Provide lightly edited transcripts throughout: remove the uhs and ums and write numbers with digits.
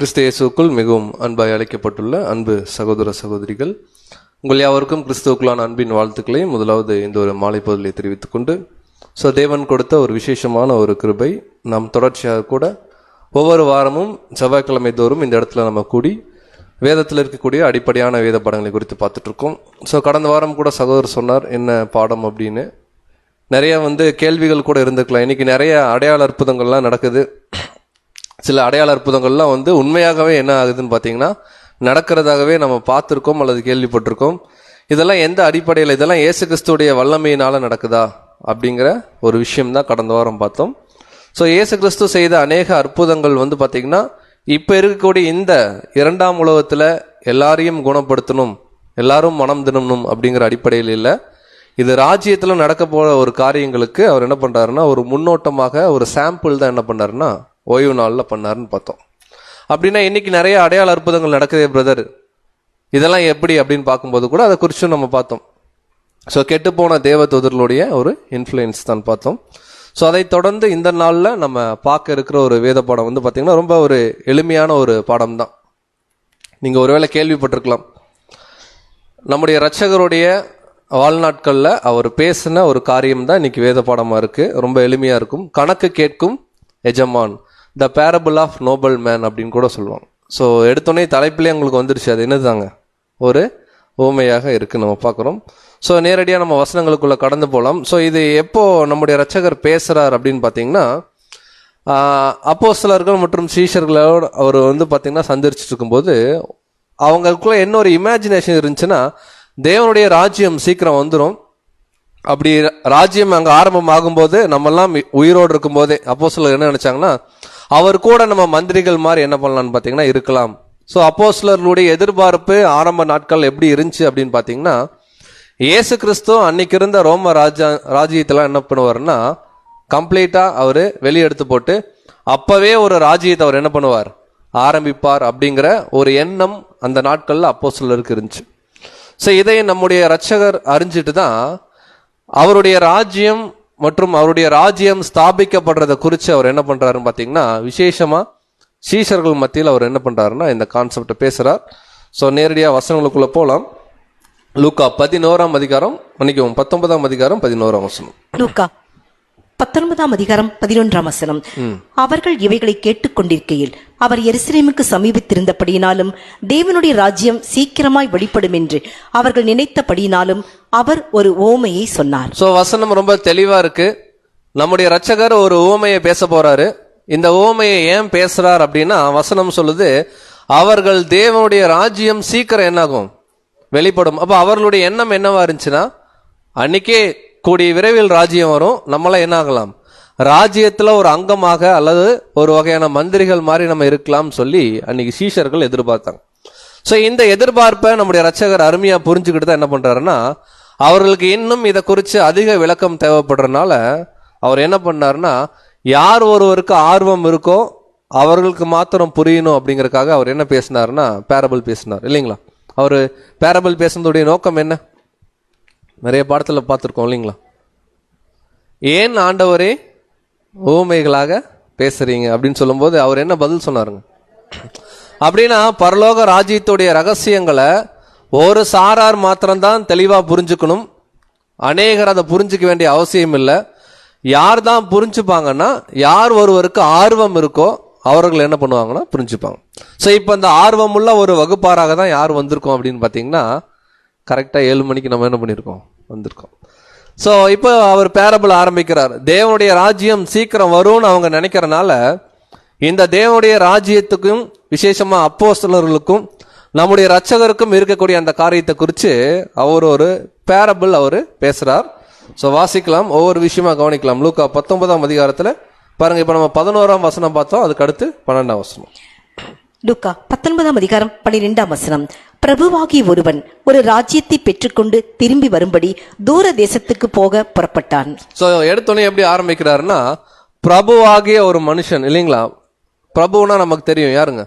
கிறிஸ்து இயேசுவுக்குள் மிகவும் அன்பாய் அழைக்கப்பட்டுள்ள அன்பு சகோதர சகோதரிகள், உங்கள் யாவருக்கும் கிறிஸ்துவுக்குள்ளான அன்பின் வாழ்த்துக்களை முதலாவது இந்த ஒரு மாலை பொருளை தெரிவித்துக் கொண்டு, தேவன் கொடுத்த ஒரு விசேஷமான ஒரு கிருபை, நாம் தொடர்ச்சியாக கூட ஒவ்வொரு வாரமும் செவ்வாய்க்கிழமை தோறும் இந்த இடத்துல நம்ம கூடி வேதத்தில் இருக்கக்கூடிய அடிப்படையான வேத பாடங்களை குறித்து பார்த்துட்டு இருக்கோம். கடந்த வாரம் கூட சகோதரர் சொன்னார் என்ன பாடம் அப்படின்னு. நிறைய கேள்விகள் கூட இருந்திருக்கலாம். இன்னைக்கு நிறைய அடையாள அற்புதங்கள்லாம் நடக்குது. சில அடையாள அற்புதங்கள்லாம் உண்மையாகவே என்ன ஆகுதுன்னு பார்த்தீங்கன்னா நடக்கிறதாகவே நம்ம பார்த்துருக்கோம் அல்லது கேள்விப்பட்டிருக்கோம். இதெல்லாம் எந்த அடிப்படையில், இதெல்லாம் இயேசு கிறிஸ்துடைய வல்லமையினால நடக்குதா அப்படிங்கிற ஒரு விஷயம் தான் கடந்த வாரம் பார்த்தோம். இயேசு கிறிஸ்து செய்த அநேக அற்புதங்கள் பார்த்தீங்கன்னா இப்போ இருக்கக்கூடிய இந்த இரண்டாம் உலகத்தில் எல்லாரையும் குணப்படுத்தணும், எல்லாரும் மனம் திரும்பணும் அப்படிங்கிற அடிப்படையில் இல்லை. இது ராஜ்யத்தில் நடக்க போகிற ஒரு காரியங்களுக்கு அவர் என்ன பண்ணுறாருன்னா ஒரு முன்னோட்டமாக ஒரு சாம்பிள் தான் என்ன பண்ணாருன்னா ஓய்வு நாளில் பண்ணாருன்னு பார்த்தோம். அப்படின்னா இன்னைக்கு நிறைய அடையாள அற்புதங்கள் நடக்குதே பிரதர், இதெல்லாம் எப்படி அப்படின்னு பார்க்கும்போது கூட அதை குறிச்சும் நம்ம பார்த்தோம். கெட்டுப்போன தேவதூதர்களுடைய ஒரு இன்ஃப்ளூயன்ஸ் தான் பார்த்தோம். அதை தொடர்ந்து இந்த நாளில் நம்ம பார்க்க இருக்கிற ஒரு வேத பாடம் பார்த்தீங்கன்னா ரொம்ப ஒரு எளிமையான ஒரு பாடம் தான். நீங்கள் ஒருவேளை கேள்விப்பட்டிருக்கலாம், நம்முடைய இரட்சகருடைய வாழ்நாட்களில் அவர் பேசின ஒரு காரியம் தான் இன்னைக்கு வேத பாடமாக இருக்குது. ரொம்ப எளிமையாக இருக்கும். கணக்கு கேட்கும் எஜமான், the parable of noble man அப்படின்னு கூட சொல்லுவாங்க. எடுத்தோடனே தலைப்பிலே உங்களுக்கு வந்துருச்சு, அது என்னதாங்க ஒரு ஊமையாக இருக்குது நம்ம பார்க்குறோம். நேரடியாக நம்ம வசனங்களுக்குள்ளே கடந்து போகலாம். இது எப்போ நம்முடைய இரட்சகர் பேசுகிறார் அப்படின்னு பார்த்தீங்கன்னா அப்போஸ்தலர்கள் மற்றும் சீஷர்களோடு அவர் பார்த்தீங்கன்னா சந்திரிச்சிட்டு இருக்கும்போது அவங்களுக்குள்ள என்ன ஒரு இமேஜினேஷன் இருந்துச்சுன்னா, தேவனுடைய ராஜ்யம் சீக்கிரம் வந்துடும். அப்படி ராஜ்யம் அங்கே ஆரம்பம் ஆகும்போது நம்மெல்லாம் உயிரோடு இருக்கும்போதே அப்போஸ்தலர் என்ன நினைச்சாங்கன்னா அவர் கூட நம்ம மந்திரிகள் மாதிரி என்ன பண்ணலான்னு பார்த்தீங்கன்னா இருக்கலாம். அப்போஸ்தலர்களுடைய எதிர்பார்ப்பு ஆரம்ப நாட்கள் எப்படி இருந்துச்சு அப்படின்னு பார்த்தீங்கன்னா, இயேசு கிறிஸ்து அன்னைக்கு இருந்த ரோம ராஜ்யத்தெல்லாம் என்ன பண்ணுவார்னா கம்ப்ளீட்டாக அவர் வெளியெடுத்து போட்டு அப்பவே ஒரு ராஜ்யத்தை அவர் என்ன பண்ணுவார் ஆரம்பிப்பார் அப்படிங்கிற ஒரு எண்ணம் அந்த நாட்களில் அப்போஸ்தலருக்கு இருந்துச்சு. இதை நம்முடைய இரட்சகர் அறிஞ்சிட்டு தான் அவருடைய ராஜ்யம் மற்றும் அவருடைய ராஜ்யம் ஸ்தாபிக்கப்படுறதை குறித்து அவர் என்ன பண்ணுறாருன்னு பார்த்தீங்கன்னா விசேஷமாக சீஷர்கள் மத்தியில் அவர் என்ன பண்ணுறாருன்னா இந்த கான்செப்டை பேசுகிறார். நேரடியாக வசனங்களுக்குள்ளே போகலாம். லூக்கா 11ஆம் அதிகாரம், 19ஆம் அதிகாரம் 11ஆம் வசனம். லூக்கா 19ஆம் அதிகாரம் 11ஆம் வசனம். அவர்கள் இவைகளை கேட்டுக்கொண்டிருக்கையில் அவர் எருசலேமுக்கு சமீபித்திருந்தபடியினாலும் தேவனுடைய ராஜ்யம் சீக்கிரமாய் வெளிப்படும் என்று அவர்கள் நினைத்தபடியினாலும் அவர் ஒரு ஓமையை சொன்னார். வசனம் ரொம்ப தெளிவா இருக்கு. நம்முடைய இரட்சகர் ஒரு ஓமையை பேச போறாரு. இந்த ஓமையை ஏன் பேசுறார் அப்படின்னா வசனம் சொல்லுது அவர்கள் தேவனுடைய ராஜ்யம் சீக்கிரம் என்னாகும் வெளிப்படும். அப்ப அவர்களுடைய எண்ணம் என்னவா இருந்துச்சுன்னா அன்னைக்கே கூடிய விரைவில் ராஜ்யம் வரும், நம்மளாம் என்ன ஆகலாம் ராஜ்யத்துல ஒரு அங்கமாக அல்லது ஒரு வகையான மந்திரிகள் மாதிரி நம்ம இருக்கலாம் சொல்லி அன்னைக்கு சீஷர்கள் எதிர்பார்த்தாங்க. இந்த எதிர்பார்ப்பை நம்முடைய இரட்சகர் அருமையா புரிஞ்சுக்கிட்டு தான் என்ன பண்றாருன்னா அவர்களுக்கு இன்னும் இதை குறித்து அதிக விளக்கம் தேவைப்படுறதுனால அவர் என்ன பண்ணாருன்னா யார் ஒருவருக்கு ஆர்வம் இருக்கோ அவர்களுக்கு மாத்திரம் புரியணும் அப்படிங்கறதுக்காக அவர் என்ன பேசினாருன்னா பேரபிள் பேசினார் இல்லைங்களா. அவர் பேரபிள் பேசுனதுடைய நோக்கம் என்ன நிறைய பாடத்தில் பார்த்துருக்கோம் இல்லைங்களா. ஏன் ஆண்டவரே ஊமைகளாக பேசுறீங்க அப்படின்னு சொல்லும்போது அவர் என்ன பதில் சொன்னாருங்க அப்படின்னா பரலோக ராஜ்யத்துடைய ரகசியங்களை ஒரு சாரார் மாத்திரம்தான் தெளிவா புரிஞ்சுக்கணும், அநேகர் அதை புரிஞ்சுக்க வேண்டிய அவசியம் இல்லை. யார் தான் புரிஞ்சுப்பாங்கன்னா யார் ஒருவருக்கு ஆர்வம் இருக்கோ அவர்கள் என்ன பண்ணுவாங்கன்னா புரிஞ்சுப்பாங்க. இப்போ இந்த ஆர்வம் உள்ள ஒரு வகுப்பாராக தான் யார் வந்திருக்கோம் அப்படின்னு பார்த்தீங்கன்னா கரெக்டாக 7 மணிக்கு நம்ம என்ன பண்ணியிருக்கோம் வந்திருக்கோம். இப்போ அவர் பேரபிள் ஆரம்பிக்கிறார். தேவனுடைய ராஜ்யம் சீக்கிரம் வரும்னு அவங்க நினைக்கிறனால இந்த தேவனுடைய ராஜ்யத்துக்கும் விசேஷமா அப்போஸ்தலர்களுக்கும் நம்முடைய இரட்சகருக்கும் இருக்கக்கூடிய அந்த காரியத்தை குறித்து அவர் ஒரு பேரபிள் அவர் பேசுறார். வாசிக்கலாம், ஒவ்வொரு விஷயமா கவனிக்கலாம். லூக்கா 19ஆம் அதிகாரத்துல பாருங்க, இப்ப நம்ம 11ஆம் வசனம் பார்த்தோம், அதுக்கு அடுத்து 12ஆம் வசனம். லூக்கா 19ஆம் அதிகாரம் 12ஆம் வசனம். பிரபுவாகிய ஒருவன் ஒரு ராஜ்யத்தை பெற்றுக்கொண்டு திரும்பி வரும்படி தூர தேசத்துக்கு போக புறப்பட்டான். எடுத்தோடனே எப்படி ஆரம்பிக்கிறாருன்னா பிரபுவாகிய ஒரு மனுஷன் இல்லைங்களா. பிரபுனா நமக்கு தெரியும் யாருங்க,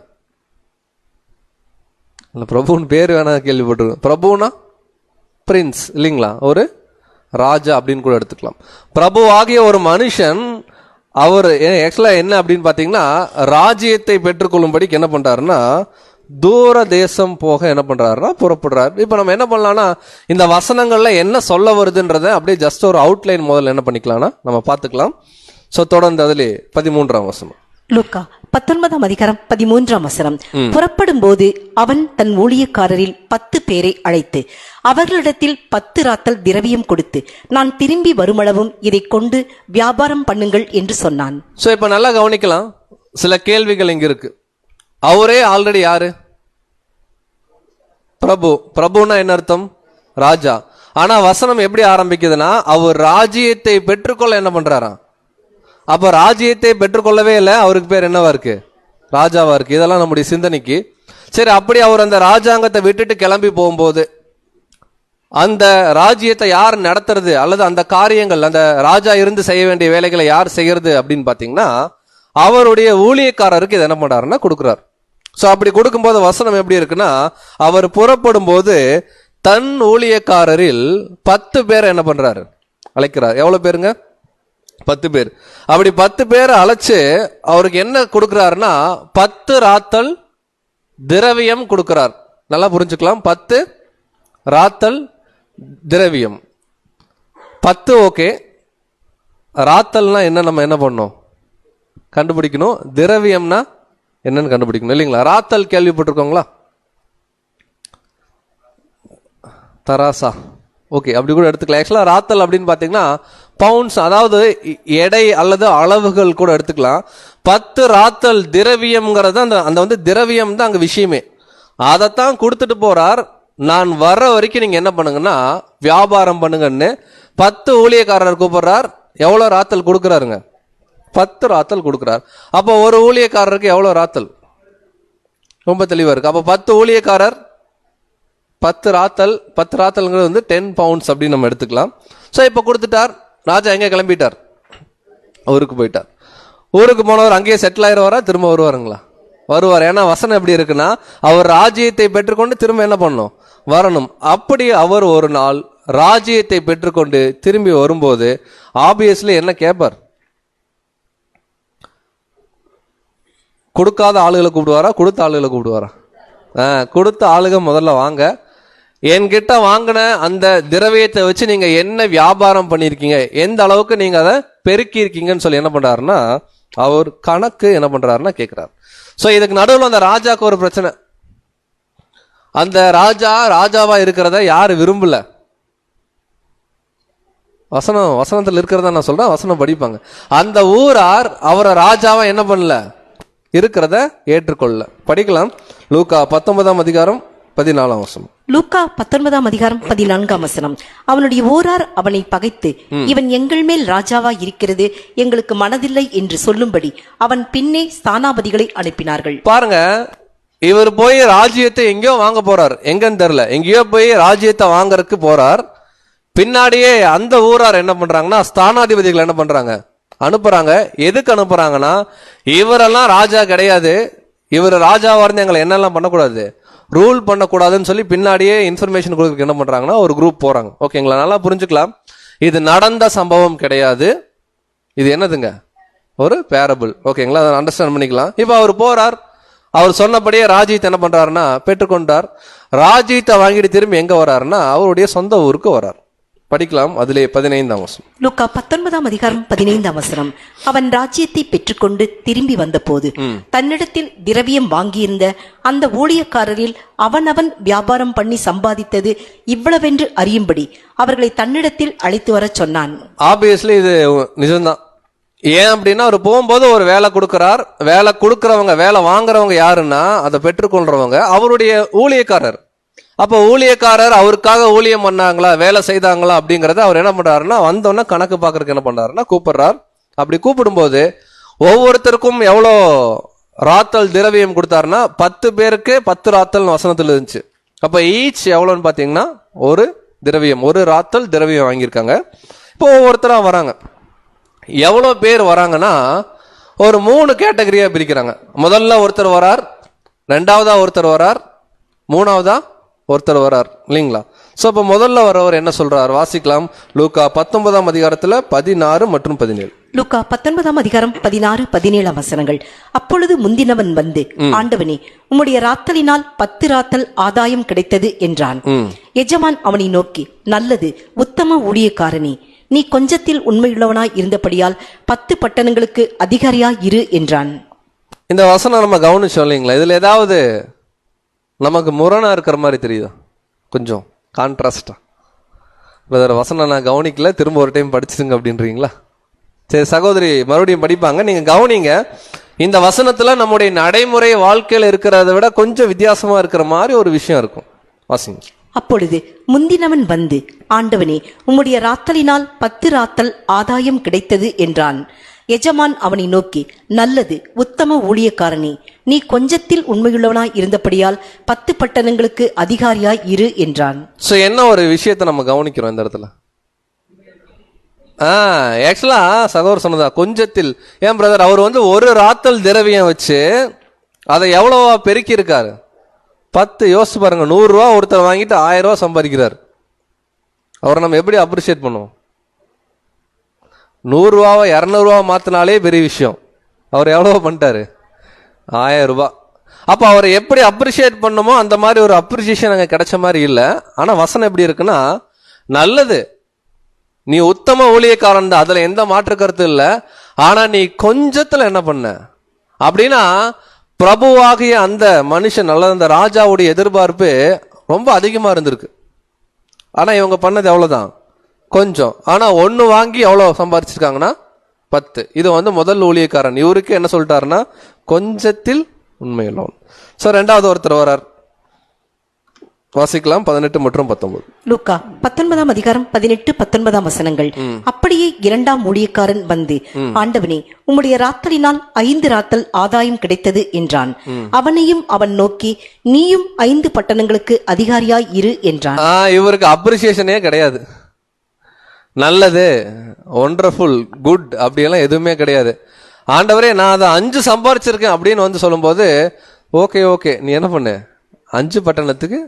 பிரபுன்னு பேர் வேணா கேள்விப்பட்டிருக்கோம். பிரபுனா பிரின்ஸ் இல்லைங்களா, ஒரு ராஜா அப்படின்னு கூட எடுத்துக்கலாம். பிரபுவாகிய ஒரு மனுஷன் அவர் ஆக்சுவலா என்ன அப்படின்னு பாத்தீங்கன்னா, ராஜ்யத்தை பெற்றுக்கொள்ளும்படிக்கு என்ன பண்றாருன்னா தூர தேசம் போக என்ன பண்றாருன்னா புறப்படுறாரு. இப்ப நம்ம என்ன பண்ணலாம்னா, இந்த வசனங்கள்ல என்ன சொல்ல வருதுன்றத அப்படியே ஜஸ்ட் ஒரு அவுட்லைன் முதல்ல என்ன பண்ணிக்கலாம்னா நம்ம பார்த்துக்கலாம். சோ தொடர்ந்து அதிலே 13ஆம் வசனம். லூக்கா 19ஆம் அதிகாரம் 13ஆம் வசனம். புறப்படும் போது அவன் தன் ஊழியக்காரரில் 10 பேரை அழைத்து அவர்களிடத்தில் 10 ராத்தல் திரவியம் கொடுத்து, நான் திரும்பி வருமளவும் இதை கொண்டு வியாபாரம் பண்ணுங்கள் என்று சொன்னான். சோ இப்ப நல்லா கவனிக்கலாம், சில கேள்விகள் இங்க இருக்கு. அவரே ஆல்ரெடி யாரு? பிரபு. பிரபுன்னா என்ன அர்த்தம்? ராஜா. ஆனா வசனம் எப்படி ஆரம்பிக்குதுன்னா, அவர் ராஜ்யத்தை பெற்றுக்கொள்ள என்ன பண்றாராம். அப்ப ராஜ்யத்தை பெற்றுக்கொள்ளவே இல்லை, அவருக்கு பேர் என்னவா இருக்கு? ராஜாவா இருக்கு. இதெல்லாம் நம்முடைய சிந்தனைக்கு சரி. அப்படி அவர் அந்த ராஜாங்கத்தை விட்டுட்டு கிளம்பி போகும்போது அந்த ராஜ்யத்தை யார் நடத்துறது, அல்லது அந்த காரியங்கள் அந்த ராஜா இருந்து செய்ய வேண்டிய வேலைகளை யார் செய்யறது அப்படின்னு பாத்தீங்கன்னா, அவருடைய ஊழியக்காரருக்கு இதை என்ன பண்றாருன்னா கொடுக்கிறார். சோ அப்படி கொடுக்கும்போது வசனம் எப்படி இருக்குன்னா, அவர் புறப்படும் போது தன் ஊழியக்காரரில் 10 பேரை என்ன பண்றாரு? அழைக்கிறார். எவ்வளவு பேருங்க? 10 பேர். அப்படி 10 பேரை அழைச்சு அவருக்கு என்ன கொடுக்கிறாருன்னா 10 ராத்தல் திரவியம் கொடுக்கிறார். நல்லா புரிஞ்சுக்கலாம். 10 ராத்தல் திரவியம். 10 ஓகே. ராத்தல்னா என்ன, நம்ம என்ன பண்ணோம்? கண்டுபிடிக்கணும். திரவியம்னா என்னன்னு கண்டுபிடிக்கணும் இல்லைங்களா? ராத்தல் கேள்விப்பட்டிருக்கோங்களா? தராசா. ஓகே, அப்படி கூட எடுத்துக்கலாம். ஆக்சுவலா ராத்தல் அப்படின்னு பாத்தீங்கன்னா பவுண்ட்ஸ், அதாவது எடை அல்லது அளவுகள் கூட எடுத்துக்கலாம். 10 ராத்தல் திரவியம்ங்கிறது அந்த வந்து திரவியம் தான் அங்க விஷயமே. அதைத்தான் கொடுத்துட்டு போறார். நான் வர்ற வரைக்கும் நீங்க என்ன பண்ணுங்கன்னா வியாபாரம் பண்ணுங்கன்னு 10 ஊழியக்காரர் கூப்பிடுறார். எவ்வளவு ராத்தல் கொடுக்கிறாருங்க? 10 ராத்தல் கொடுக்கிறார். அப்போ ஒரு ஊழியக்காரருக்கு எவ்வளவு ராத்தல்? ரொம்ப தெளிவா இருக்கு. அப்போ 10 ஊழியக்காரர் 10 ராத்தல். 10 ராத்தல்ங்கிறது வந்து 10 பவுண்ட்ஸ் அப்படின்னு நம்ம எடுத்துக்கலாம். ஸோ இப்போ கொடுத்துட்டார். ராஜா எங்க கிளம்பிட்டார்? ஊருக்கு போயிட்டார். ஊருக்கு போனவர் அங்கேயே செட்டில் ஆயிடுவாரா, திரும்ப வருவாருங்களா? வருவார். ஏன்னா வசனம் எப்படி இருக்குன்னா, அவர் ராஜ்யத்தை பெற்றுக்கொண்டு திரும்ப என்ன பண்ணணும்? வரணும். அப்படி அவர் ஒரு நாள் ராஜ்யத்தை பெற்றுக்கொண்டு திரும்பி வரும்போது ஆப்வியஸ்லி என்ன கேட்பார்? கொடுக்காத ஆளுகளை கூப்பிடுவாரா, கொடுத்த ஆளுகளை கூப்பிடுவாரா? கொடுத்த ஆளுக முதல்ல வாங்க, என்கிட்ட வாங்கின அந்த திரவியத்தை வச்சு நீங்க என்ன வியாபாரம் பண்ணிருக்கீங்க, எந்த அளவுக்கு நீங்க அதை பெருக்கி இருக்கீங்கன்னு சொல்லி என்ன பண்றாருன்னா அவர் கணக்கு என்ன பண்றாருன்னா கேட்கிறார். சோ இதுக்கு நடுவில் அந்த ராஜாக்கு ஒரு பிரச்சனை. அந்த ராஜாவா இருக்கிறத யாரு விரும்பல. வசனத்துல இருக்கிறதா நான் சொல்றேன், வசனம் படிப்பாங்க. அந்த ஊரார் அவரை ராஜாவா என்ன பண்ணல, இருக்கிறத ஏற்றுக்கொள்ள. படிக்கலாம். லூக்கா 19ஆம் அதிகாரம் 14ஆம் வசனம். லூக்கா 19ஆம் அதிகாரம் 14ஆம் வசனம். அவனுடைய ஊரார் அவனை பகைத்து, இவன் எங்கள் மேல் ராஜாவா இருக்கிறது எங்களுக்கு மனதில்லை என்று சொல்லும்படி அவன் பின்னே ஸ்தானாபதிகளை அனுப்பினார்கள். பாருங்க, இவர் போய் ராஜ்யத்தை எங்கேயோ வாங்க போறார். எங்கன்னு தெரியல, எங்கேயோ போய் ராஜ்யத்தை வாங்கறதுக்கு போறார். பின்னாடியே அந்த ஊரார் என்ன பண்றாங்கன்னா ஸ்தானாதிபதிகள் என்ன பண்றாங்க, அனுப்புறாங்க. எதுக்கு அனுப்புறாங்கன்னா, இவரெல்லாம் ராஜா கிடையாது, இவர் ராஜாவா இருந்து எங்களை என்னெல்லாம் பண்ணக்கூடாது, ரூல் பண்ணக்கூடாதுன்னு சொல்லி பின்னாடியே இன்ஃபர்மேஷன் கொடுக்க என்ன பண்றாங்கன்னா ஒரு குரூப் போறாங்க. ஓகேங்களா? நல்லா புரிஞ்சுக்கலாம். இது நடந்த சம்பவம் கிடையாது. இது என்னதுங்க, ஒரு பேரபிள். ஓகேங்களா? அதை அண்டர்ஸ்டாண்ட் பண்ணிக்கலாம். இப்ப அவர் போறார். அவர் சொன்னபடியே ராஜ்யத்தை என்ன பண்றாருன்னா பெற்றுக்கொண்டார். ராஜ்யத்தை வாங்கிட்டு திரும்பி எங்க வர்றாருன்னா அவருடைய சொந்த ஊருக்கு வர்றார். படிக்கலாம். அதிலே 15ஆம் வசனம். லூக்கா 19ஆம் அதிகாரம் 15ஆம் வசனம். அவன் ராஜ்யத்தை பெற்றுக்கொண்டு திரும்பி வந்தபோது தன்னிடத்தில் திரவியம் வாங்கியிருந்த அந்த ஊழியக்காரரில் அவனவன் வியாபாரம் பண்ணி சம்பாதித்தது இவ்வளவென்று அறியும்படி அவர்களை தன்னிடத்தில் அழைத்து வர சொன்னான். ஆப்வியஸ்லி இது நிஜம்தான். ஏன் அப்படின்னா, அவர் போகும்போது ஒரு வேலை கொடுக்கிறார். வேலை கொடுக்கறவங்க, வேலை வாங்குறவங்க யாருன்னா அதை பெற்றுக்கொள்றவங்க அவருடைய ஊழியக்காரர். அப்ப ஊழியக்காரர் அவருக்காக ஊழியம் பண்ணாங்களா, வேலை செய்தாங்களா அப்படிங்கறத அவர் என்ன பண்றாருன்னா வந்தோன்னா கணக்கு பாக்குறதுக்கு என்ன பண்றாருன்னா கூப்பிடுறார். அப்படி கூப்பிடும்போது ஒவ்வொருத்தருக்கும் எவ்வளோ ராத்தல் திரவியம் கொடுத்தாருன்னா 10 பேருக்கு 10 ராத்தல் வசனத்துல இருந்துச்சு. அப்ப ஈச் எவ்வளோன்னு பாத்தீங்கன்னா ஒரு திரவியம், ஒரு ராத்தல் திரவியம் வாங்கியிருக்காங்க. இப்போ ஒவ்வொருத்தரா வராங்க. எவ்வளோ பேர் வராங்கன்னா ஒரு 3 கேட்டகரியா பிரிக்கிறாங்க. முதல்ல ஒருத்தர் வரார், ரெண்டாவதா ஒருத்தர் வரார், மூணாவதா ஒருத்தர் வரார் இல்லைங்களா? சோ இப்ப முதல்ல வரவர் என்ன சொல்றார் வாசிக்கலாம். லூக்கா 19ஆம் அதிகாரத்துல 16 மற்றும் 17. லூக்கா 19ஆம் அதிகாரம் 16-17 வசனங்கள். அப்பொழுது முந்தினவன் வந்து, ஆண்டவனே, உம்முடைய ராத்தலினால் 10 ராத்தல் ஆதாயம் கிடைத்தது என்றான். எஜமான் அவனை நோக்கி, நல்லது உத்தம ஊழியக்காரனே, நீ கொஞ்சத்தில் உண்மையுள்ளவனாய் இருந்தபடியால் 10 பட்டணங்களுக்கு அதிகாரியாய் இரு என்றான். இந்த வசனம் நம்ம கவனிச்சோம் இல்லைங்களா? இதுல ஏதாவது நமக்கு முரணா இருக்கிற மாதிரி தெரியுதா? கொஞ்சம் கான்ட்ராஸ்டா. வசனம் நான் கவனிக்கல, திரும்ப ஒரு டைம் படிச்சுங்க அப்படின்றீங்களா? சரி, சகோதரி மறுபடியும் படிப்பாங்க, நீங்க கவனிங்க. இந்த வசனத்துல நம்முடைய நடைமுறை வாழ்க்கையில இருக்கிறத விட கொஞ்சம் வித்தியாசமா இருக்கிற மாதிரி ஒரு விஷயம் இருக்கும். வாசிங்க. அப்பொழுது முந்தினவன் வந்து, ஆண்டவனே, உம்முடைய ராத்தலினால் 10 ராத்தல் ஆதாயம் கிடைத்தது என்றான். எஜமான் அவனை நோக்கி, நல்லது உத்தம ஊழியக்காரனே, நீ கொஞ்சத்தில் உண்மையுள்ளவனாய் இருந்தபடியால் 10 பட்டணங்களுக்கு அதிகாரியாய் இரு என்றான். சோ என்ன ஒரு விஷயத்தை நம்ம கவனிக்கிறோம் இந்த இடத்துல? ஆக்சுவலா சகோதரர் சொன்னதா, கொஞ்சத்தில். ஏன் பிரதர், அவர் வந்து ஒரு ராத்தல் திரவியம் வச்சு அதை எவ்வளவா பெருக்கி இருக்காரு? 10. யோசிச்சு பாருங்க, 100 ரூபா ஒருத்தர் வாங்கிட்டு 1000 ரூபா சம்பாதிக்கிறார். அவரை நம்ம எப்படி அப்ரிஷியேட் பண்ணுவோம்? 100 ரூபாவை 200 ரூபா மாத்தினாலே பெரிய விஷயம். அவர் எவ்வளவோ பண்ணிட்டாரு? 1000 ரூபாய். அப்ப அவரை எப்படி அப்ரிஷியேட் பண்ணுமோ அந்த மாதிரி ஒரு அப்ரிசியேஷன் அங்க கிடைச்ச மாதிரி இல்ல. ஆனா வசனம் எப்படி இருக்குன்னா, நல்லது, நீ உத்தம ஊழியக்காரன் தான், அதுல எந்த மாற்று கருத்து இல்ல. ஆனா நீ கொஞ்சத்துல என்ன பண்ண அப்படின்னா, பிரபுவாகிய அந்த மனுஷன் அல்லது அந்த ராஜாவுடைய எதிர்பார்ப்பு ரொம்ப அதிகமா இருந்திருக்கு. ஆனா இவங்க பண்ணது எவ்வளவுதான்? கொஞ்சம். ஆனா 1 வாங்கி எவ்வளவு சம்பாதிச்சிருக்காங்கன்னா 10. இது வந்து முதல் ஊழியக்காரன். இவருக்கு என்ன சொல்லிட்டாருன்னா, கொஞ்சத்தில் உண்மையுள்ளவன். சோ ரெண்டாவது ஒருத்தர் வரார். வாசிக்கலாம் 18 மற்றும் 19. லூக்கா 19ஆம் அதிகாரம் 18-19 வசனங்கள். அப்படியே 2ஆம் ஊழியக்காரன் வந்து, ஆண்டவனே, உம்முடைய ராத்தலினால் 5 ராத்தல் ஆதாயம் கிடைத்தது என்றான். அவனையும் அவன் நோக்கி, நீயும் 5 பட்டணங்களுக்கு அதிகாரியாய் இரு என்றான். இவருக்கு அப்ரிசியேஷனே கிடையாது. நல்லது, ஒண்டர்ஃபுல், குட் அப்படியெல்லாம் எதுவுமே கிடையாது. ஆண்டவரே, நான் அதை 5 சம்பாரிச்சிருக்கேன் அப்படின்னு வந்து சொல்லும்போது, ஓகே நீ என்ன பண்ணு, 5 பட்டணத்துக்கு.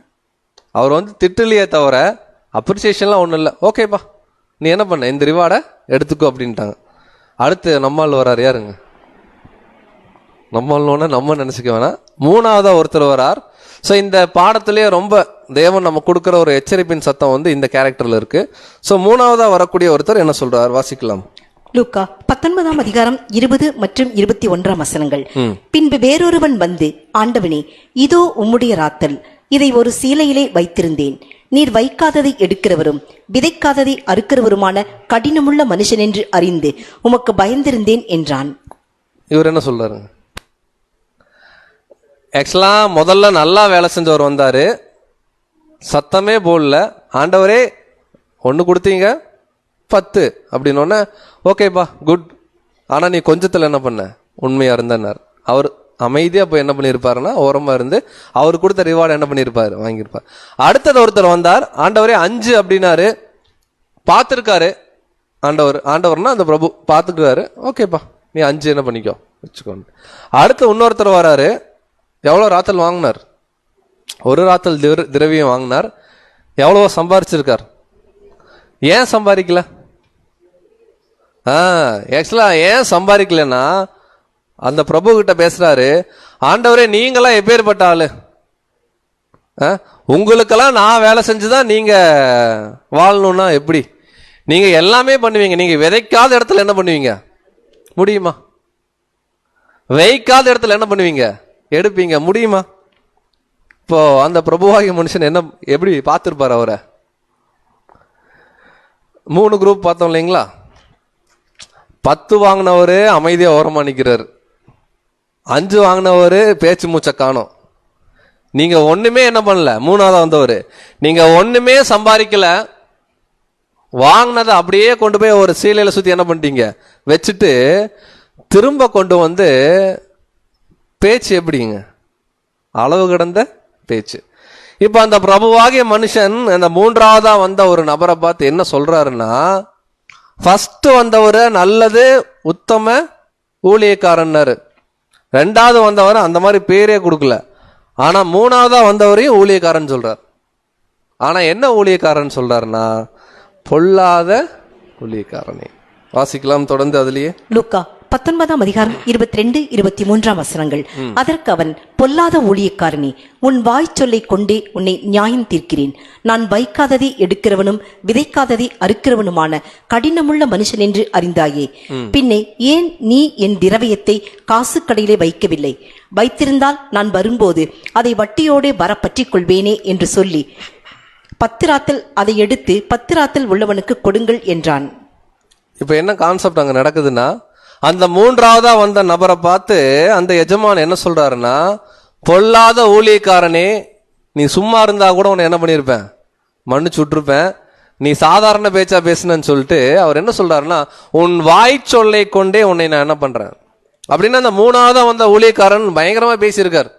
அவர் வந்து திட்டலையே தவிர அப்ரிசியேஷன்லாம் ஒன்றும் இல்லை. ஓகேப்பா, நீ என்ன பண்ண, இந்த ரிவார்டை எடுத்துக்கோ அப்படின்ட்டாங்க. அடுத்து நம்மால் வரார். யாருங்க நம்மால்னோன்னா நம்ம நினைச்சுக்க வேணாம். 3ஆவதா ஒருத்தர் வரார். ஸோ இந்த பாடத்திலேயே ரொம்ப தேவன் நம்ம கொடுக்குற ஒரு எச்சரிப்பின் சத்தம் வந்து இந்த கேரக்டர்ல இருக்கு. ஸோ 3ஆவதா வரக்கூடிய ஒருத்தர் என்ன சொல்றார்? வாசிக்கலாம். லூக்கா 19ஆம் அதிகாரம் 20 மற்றும் 21 வசனங்கள். பின்பு வேறொருவன் வந்து, ஆண்டவனே, இதோ உம்முடைய ராத்தல், இதை ஒரு சீலையிலே வைத்திருந்தேன். நீர் வைக்காததை எடுக்கிறவரும் விதைக்காததை அறுக்கிறவருமான கடினமுள்ள மனுஷன் என்று அறிந்து உமக்கு பயந்திருந்தேன் என்றான். இவர் என்ன சொல்றாரு? ஆக்சுவலா முதல்ல நல்லா வேலை செஞ்சவர் வந்தாரு, சத்தமே போடல. ஆண்டவரே 1 கொடுத்தீங்க 10 அப்படின்னு, ஓகேப்பா குட், ஆனா நீ கொஞ்சத்துல என்ன பண்ண, உண்மையா இருந்தார். அவர் அமைதியா போய் என்ன பண்ணிருப்பாருன்னா, ஓரமா இருந்து அவர் கொடுத்த ரிவார்டு என்ன பண்ணிருப்பாரு, வாங்கியிருப்பார். அடுத்தது ஒருத்தர் வந்தார். ஆண்டவரே 5 அப்படின்னாரு. பார்த்துருக்காரு ஆண்டவர்னா அந்த பிரபு பார்த்துக்கிறாரு. ஓகேப்பா, நீ 5 என்ன பண்ணிக்கோ வச்சுக்கோ. அடுத்து இன்னொருத்தர் வராரு. எவ்வளவு ராத்தல் வாங்கினார்? 1 ராத்தல் திரவியம் வாங்கினார். எவ்வளவோ சம்பாரிச்சிருக்கார். ஏன் சம்பாதிக்கல? ஆக்சுவலா ஏன் சம்பாதிக்கலன்னா, அந்த பிரபு கிட்ட பேசுறாரு, ஆண்டவரே நீங்களாம் எப்பேற்பட்ட ஆளு, உங்களுக்கெல்லாம் நான் வேலை செஞ்சுதான் நீங்க வாழணும்னா எப்படி? நீங்க எல்லாமே பண்ணுவீங்க, நீங்க விதைக்காத இடத்துல என்ன பண்ணுவீங்க, முடியுமா? வைக்காத இடத்துல என்ன பண்ணுவீங்க, எடுப்பீங்க, முடியுமா? இப்போ அந்த பிரபுவாகிய மனுஷன் என்ன எப்படி பார்த்திருப்பாரு அவரை? 3 குரூப் பார்த்தோம் இல்லைங்களா? 10 வாங்கினவரு அமைதியா ஓரமா நிக்கிறாரு. 5 வாங்கினவரு பேச்சு மூச்ச காணோம். நீங்க ஒண்ணுமே என்ன பண்ணல. 3ஆவதா வந்தவரு, நீங்க ஒண்ணுமே சம்பாதிக்கல, வாங்கினதை அப்படியே கொண்டு போய் ஒரு சீலையில சுத்தி என்ன பண்ணிட்டீங்க, வச்சுட்டு திரும்ப கொண்டு வந்து பேச்சு எப்படிங்க, அளவு கடந்த பேச்சு. இப்ப அந்த பிரபுவாகிய மனுஷன் அந்த 3ஆவதா வந்த ஒரு நபரை பார்த்து என்ன சொல்றாருன்னா, ஃபர்ஸ்ட் வந்தவரு நல்லது உத்தம ஊழியக்காரன்னாரு. 2ஆவது வந்தவர் அந்த மாதிரி பேரே கொடுக்கல. ஆனா 3ஆவதா வந்தவரையும் ஊழியக்காரன் சொல்றார். ஆனா என்ன ஊழியக்காரன் சொல்றாருன்னா, பொல்லாத ஊழியக்காரனே. வாசிக்கலாம் தொடர்ந்து அதுலயே. லூக்கா 19ஆம் அதிகாரம் 22, 23ஆம் வசனங்கள். அதற்கு அவன், பொல்லாத ஊழியக்காரனே, உன் வாய் சொல்லை கொண்டே உன்னை நியாயம் தீர்க்கிறேன். நான் வைக்காததை எடுக்கிறவனும் விதைக்காததை அறுக்கிறவனுமான கடினமுள்ள மனுஷன் என்று அறிந்தாயே. பின்னே ஏன் நீ என் திரவியத்தை காசு கடையிலே வைக்கவில்லை? வைத்திருந்தால் நான் வரும்போது அதை வட்டியோடே வர பற்றிக் கொள்வேனே என்று சொல்லி 10 ராத்தல் அதை எடுத்து 10 ராத்தல் உள்ளவனுக்கு கொடுங்கள் என்றான். இப்ப என்ன கான்செப்ட் அங்க நடக்குதுன்னா, அந்த 3ஆவதா வந்த நபரை பார்த்து அந்த எஜமான் என்ன சொல்றாருன்னா, பொல்லாத ஊழியக்காரனே, நீ சும்மா இருந்தா கூட உன்னை என்ன பண்ணிருப்பேன், மன்னிச்சு விட்டுருப்பேன், நீ சாதாரண பேச்சா பேசுனன்னு சொல்லிட்டு அவர் என்ன சொல்றாருன்னா, உன் வாய் சொல்லை கொண்டே உன்னை நான் என்ன பண்றேன் அப்படின்னு அந்த 3ஆவதா வந்த ஊழியக்காரன் பயங்கரமா பேசியிருக்கார்.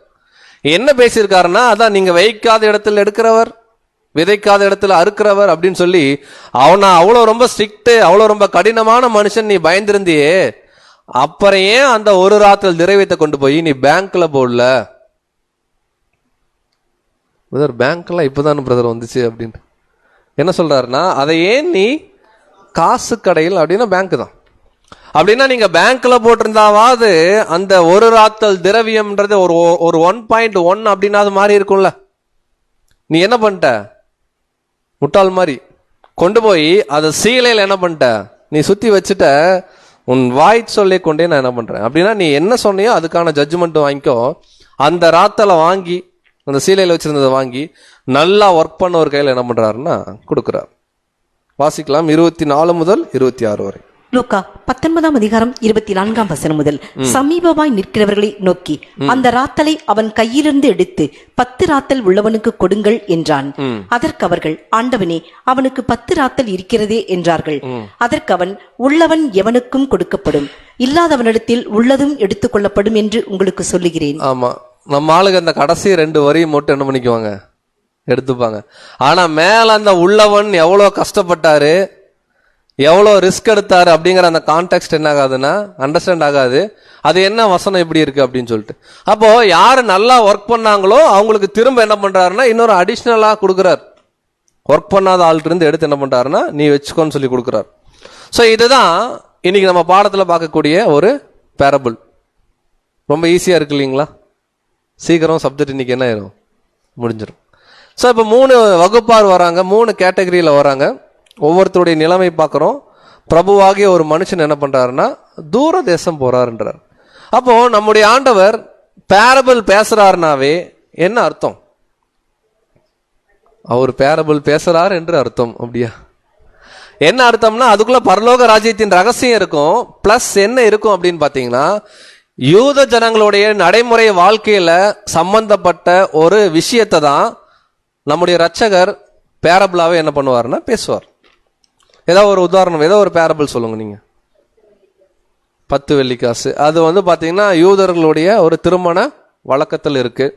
என்ன பேசியிருக்காருன்னா, அதான் நீங்க வைக்காத இடத்துல எடுக்கிறவர், விதைக்காத இடத்துல அறுக்கிறவர் அப்படின்னு சொல்லி அவனா அவ்வளோ ரொம்ப ஸ்ட்ரிக்ட், அவ்வளோ ரொம்ப கடினமான மனுஷன் நீ பயந்திருந்தியே, அப்புறம் ஏன் அந்த ஒரு ராத்தல் திரவியத்தை கொண்டு போய் நீ பேங்க்ல போடல? பிரதர் பேங்க்லாம் இப்போதான் பிரதர் வந்துச்சு அப்படின்னு என்ன சொல்றாருன்னா, அதை ஏன் நீ காசு கடையில் அப்படின்னா பேங்க் தான். அப்படின்னா நீங்க பேங்க்ல போட்டிருந்தாவது அந்த ஒரு ராத்தல் திரவியம்ன்றது ஒரு 1.1 அப்படின்னா அது மாதிரி இருக்கும்ல. நீ என்ன பண்ணிட்ட, முட்டாள் மாதிரி கொண்டு போய் அதை சீலையில் என்ன பண்ணிட்ட, நீ சுத்தி வச்சுட்ட, உன் வாய் சொல்லை கொண்டே நான் என்ன பண்றேன் அப்படின்னா நீ என்ன சொன்னியோ அதுக்கான ஜட்ஜ்மெண்ட் வாங்கிக்கோ. அந்த ராத்தலை வாங்கி அந்த சீலையில் வச்சிருந்ததை வாங்கி நல்லா ஒர்க் பண்ண ஒரு கையில் என்ன பண்றாருன்னா கொடுக்குறார். வாசிக்கலாம் 24 முதல் 26 வரை. லூக்கா 19ஆம் அதிகாரம் 24ஆம் வசனம் முதல். சமீபமாய் நிற்கிறவர்களை நோக்கி அந்த ராத்தலை அவன் கையிலிருந்து எடுத்து 10 ராத்தல் உள்ளவனுக்கு கொடுங்கள் என்றான். அதற்கு அவர்கள், ஆண்டவனே, அவனுக்கு 10 ராத்தல் இருக்கிறதே என்றார்கள். அதற்கு அவன், உள்ளவன் எவனுக்கும் கொடுக்கப்படும், இல்லாதவனிடத்தில் உள்ளதும் எடுத்துக் கொள்ளப்படும் என்று உங்களுக்கு சொல்லுகிறேன். ஆமா, நம்ம ஆளுங்க அந்த கடைசி 2 வரியும் மட்டும் என்ன பண்ணிக்குவாங்க, எடுத்துப்பாங்க. ஆனா மேல அந்த உள்ளவன் எவ்வளவு கஷ்டப்பட்டாரு, எவ்வளோ ரிஸ்க் எடுத்தாரு அப்படிங்கிற அந்த கான்டெக்ட் என்ன ஆகாதுன்னா அண்டர்ஸ்டாண்ட் ஆகாது. அது என்ன வசனம் எப்படி இருக்கு அப்படின்னு சொல்லிட்டு. அப்போ யாரு நல்லா ஒர்க் பண்ணாங்களோ அவங்களுக்கு திரும்ப என்ன பண்றாருன்னா இன்னொரு அடிஷ்னலா கொடுக்குறாரு. ஒர்க் பண்ணாத ஆள்கிட்ட இருந்து எடுத்து என்ன பண்றாருன்னா நீ வச்சுக்கோன்னு சொல்லி கொடுக்குறாரு. ஸோ இதுதான் இன்னைக்கு நம்ம பாடத்துல பார்க்கக்கூடிய ஒரு பேரபிள். ரொம்ப ஈஸியா இருக்கு இல்லைங்களா? சீக்கிரம் சப்ஜெக்ட் இன்னைக்கு என்ன ஆயிரும், முடிஞ்சிடும். ஸோ இப்போ 3 வகுப்பார் வராங்க, 3 கேட்டகரியில வராங்க. ஒவ்வொருத்தருடைய நிலைமை பார்க்குறோம். பிரபுவாகிய ஒரு மனுஷன் என்ன பண்றாருன்னா தூர தேசம் போறாருன்றார். அப்போ நம்முடைய ஆண்டவர் பேரபிள் பேசுறாருனாவே என்ன அர்த்தம்? அவர் பேரபிள் பேசுறார் என்று அர்த்தம். அப்படியா? என்ன அர்த்தம்னா அதுக்குள்ள பரலோக ராஜ்யத்தின் ரகசியம் இருக்கும். பிளஸ் என்ன இருக்கும் அப்படின்னு பாத்தீங்கன்னா, யூத ஜனங்களுடைய நடைமுறை வாழ்க்கையில சம்பந்தப்பட்ட ஒரு விஷயத்தை தான் நம்முடைய ரட்சகர் பேரபிளாவே என்ன பண்ணுவார்னா பேசுவார். ஏதாவது ஒரு உதாரணம், ஏதோ ஒரு பேரபிள் சொல்லுங்க நீங்க. 10 வெள்ளிக்காசு, அது பாத்தீங்கன்னா யூதர்களுடைய ஒரு திருமண வழக்கத்தில் இருக்கு.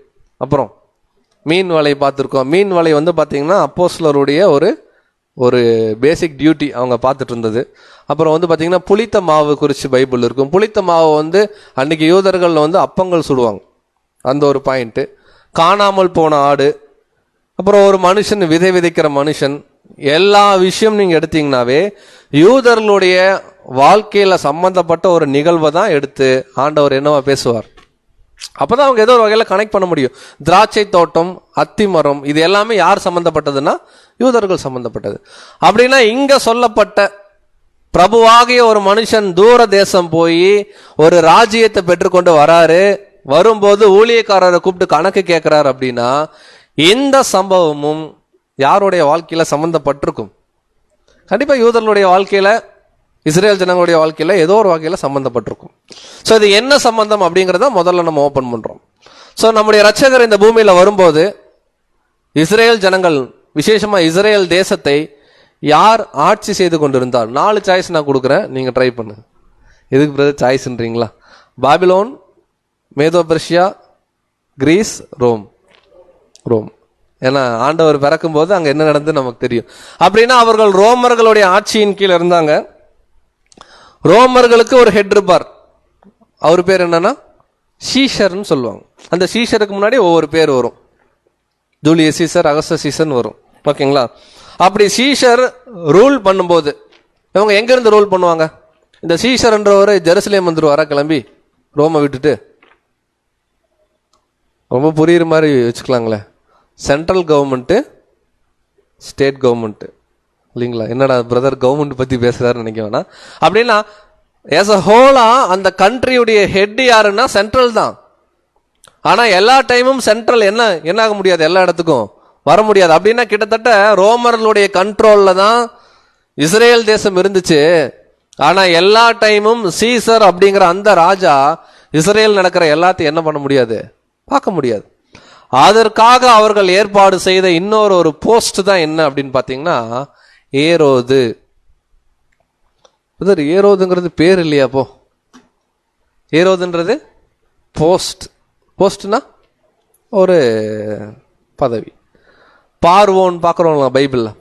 அப்புறம் மீன் வலை பார்த்துருக்கோம். மீன் வலை பாத்தீங்கன்னா அப்போஸ்தலருடைய ஒரு பேசிக் டியூட்டி அவங்க பார்த்துட்டு இருந்தது. அப்புறம் பாத்தீங்கன்னா புளித்த மாவு குறித்து பைபிள் இருக்கும். புளித்த மாவு அன்னைக்கு யூதர்கள் அப்பங்கள் சுடுவாங்க, அந்த ஒரு பாயிண்ட். காணாமல் போன ஆடு, அப்புறம் ஒரு மனுஷன் விதைக்கிற மனுஷன், எல்லா விஷயம் நீங்க எடுத்தீங்கன்னாவே யூதர்களுடைய வாழ்க்கையில சம்பந்தப்பட்ட ஒரு நிகழ்வை தான் எடுத்து ஆண்டவர் என்னவா பேசுவார். அப்பதான் அவங்க ஏதோ ஒரு வகையில கனெக்ட் பண்ண முடியும். திராட்சை தோட்டம், அத்திமரம், இது எல்லாமே யார் சம்பந்தப்பட்டதுன்னா யூதர்கள் சம்பந்தப்பட்டது. அப்படின்னா இங்க சொல்லப்பட்ட பிரபுவாகிய ஒரு மனுஷன் தூர தேசம் போய் ஒரு ராஜ்யத்தை பெற்றுக்கொண்டு வராரு. வரும்போது ஊழியக்காரரை கூப்பிட்டு கணக்கு கேட்கிறாரு. அப்படின்னா இந்த சம்பவமும் யாருடைய வாழ்க்கையில சம்பந்தப்பட்டிருக்கும்? கண்டிப்பா யூதர்களுடைய வாழ்க்கையில, இஸ்ரேல் ஜனங்களுடைய வாழ்க்கையில ஏதோ ஒரு வகையில சம்பந்தப்பட்டிருக்கும். ஸோ இது என்ன சம்பந்தம் அப்படிங்கிறத முதல்ல நம்ம ஓபன் பண்றோம். ஸோ நம்முடைய ரட்சகர் இந்த பூமியில வரும்போது இஸ்ரேல் ஜனங்கள், விசேஷமா இஸ்ரேல் தேசத்தை யார் ஆட்சி செய்து கொண்டிருந்தார்? 4 சாய்ஸ் நான் கொடுக்குறேன், நீங்க ட்ரை பண்ணுங்க. எதுக்கு பிரதர் சாய்ஸ்ன்றீங்களா? Babylon, Medo Persia, Greece, Rome. ஏன்னா ஆண்டவர் பிறக்கும் போது அங்க என்ன நடந்து நமக்கு தெரியும். அப்படின்னா அவர்கள் ரோமர்களுடைய ஆட்சியின் கீழ் இருந்தாங்க. ரோமர்களுக்கு ஒரு ஹெட் இருப்பார். அவர் பேர் என்னன்னா சீஷர்னு சொல்லுவாங்க. அந்த சீஷருக்கு முன்னாடி ஒவ்வொரு பேர் வரும். ஜூலியஸ் சீசர், அகஸ்டஸ் சீசர் வரும். ஓகேங்களா? அப்படி சீஷர் ரூல் பண்ணும்போது இவங்க எங்க இருந்து ரூல் பண்ணுவாங்க? இந்த சீசர்ன்றவர் ஜெருசலேம் வந்துருவாரா கிளம்பி ரோமை விட்டுட்டு? ரொம்ப புரியுற மாதிரி வச்சுக்கலாங்களே. சென்ட்ரல் கவர்மெண்ட்டு, ஸ்டேட் கவர்மெண்ட்டு இல்லைங்களா? என்னடா பிரதர் கவர்மெண்ட் பற்றி பேசுகிறாருன்னு நினைக்க வேணாம். அப்படின்னா ஏஸ் அ ஹோலா அந்த கண்ட்ரியுடைய ஹெட் யாருன்னா சென்ட்ரல் தான். ஆனால் எல்லா டைமும் சென்ட்ரல் என்ன ஆக முடியாது, எல்லா இடத்துக்கும் வர முடியாது. அப்படின்னா கிட்டத்தட்ட ரோமர்களுடைய கண்ட்ரோலில் தான் இஸ்ரேல் தேசம் இருந்துச்சு. ஆனால் எல்லா டைமும் சீசர் அப்படிங்கிற அந்த ராஜா இஸ்ரேல் நடக்கிற எல்லாத்தையும் என்ன பண்ண முடியாது, பார்க்க முடியாது. அதற்காக அவர்கள் ஏற்பாடு செய்த இன்னொரு போஸ்ட் தான் என்ன அப்படின்னு பார்த்தீங்கன்னா ஏரோது. ஏரோதுங்கிறது பேர் இல்லையா? அப்போ ஏரோதுன்றது போஸ்ட்னா ஒரு பதவி. பார்வோன் பார்க்குறோம்ல பைபிளில்,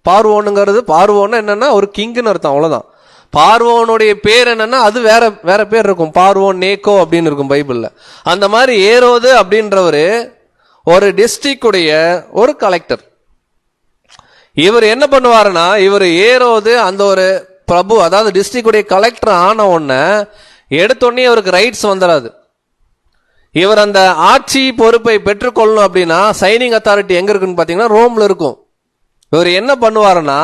பார்வோனுங்கிறது பார்வோன்னு என்னன்னா ஒரு கிங்குன்னு அர்த்தம், அவ்வளோதான். பார்வோனுடைய பேர் என்னன்னா அது வேற பேர் இருக்கும், பார்வோன் நேக்கோ அப்படின்னு இருக்கும் பைபிளில். அந்த மாதிரி ஏரோது அப்படின்றவர் ஒரு டிஸ்ட்ரிக்டுடைய ஒரு கலெக்டர். இவர் என்ன பண்ணுவாருன்னா, இவர் ஏரோது அந்த ஒரு பிரபு, அதாவது டிஸ்ட்ரிக்டுடைய கலெக்டர் ஆன உடனே எடுத்தோடனே இவருக்கு ரைட்ஸ் வந்துடாது. இவர் அந்த ஆட்சி பொறுப்பை பெற்றுக்கொள்ளணும் அப்படின்னா சைனிங் அத்தாரிட்டி எங்க இருக்குன்னு பார்த்தீங்கன்னா ரோம்ல இருக்கும். இவர் என்ன பண்ணுவாருன்னா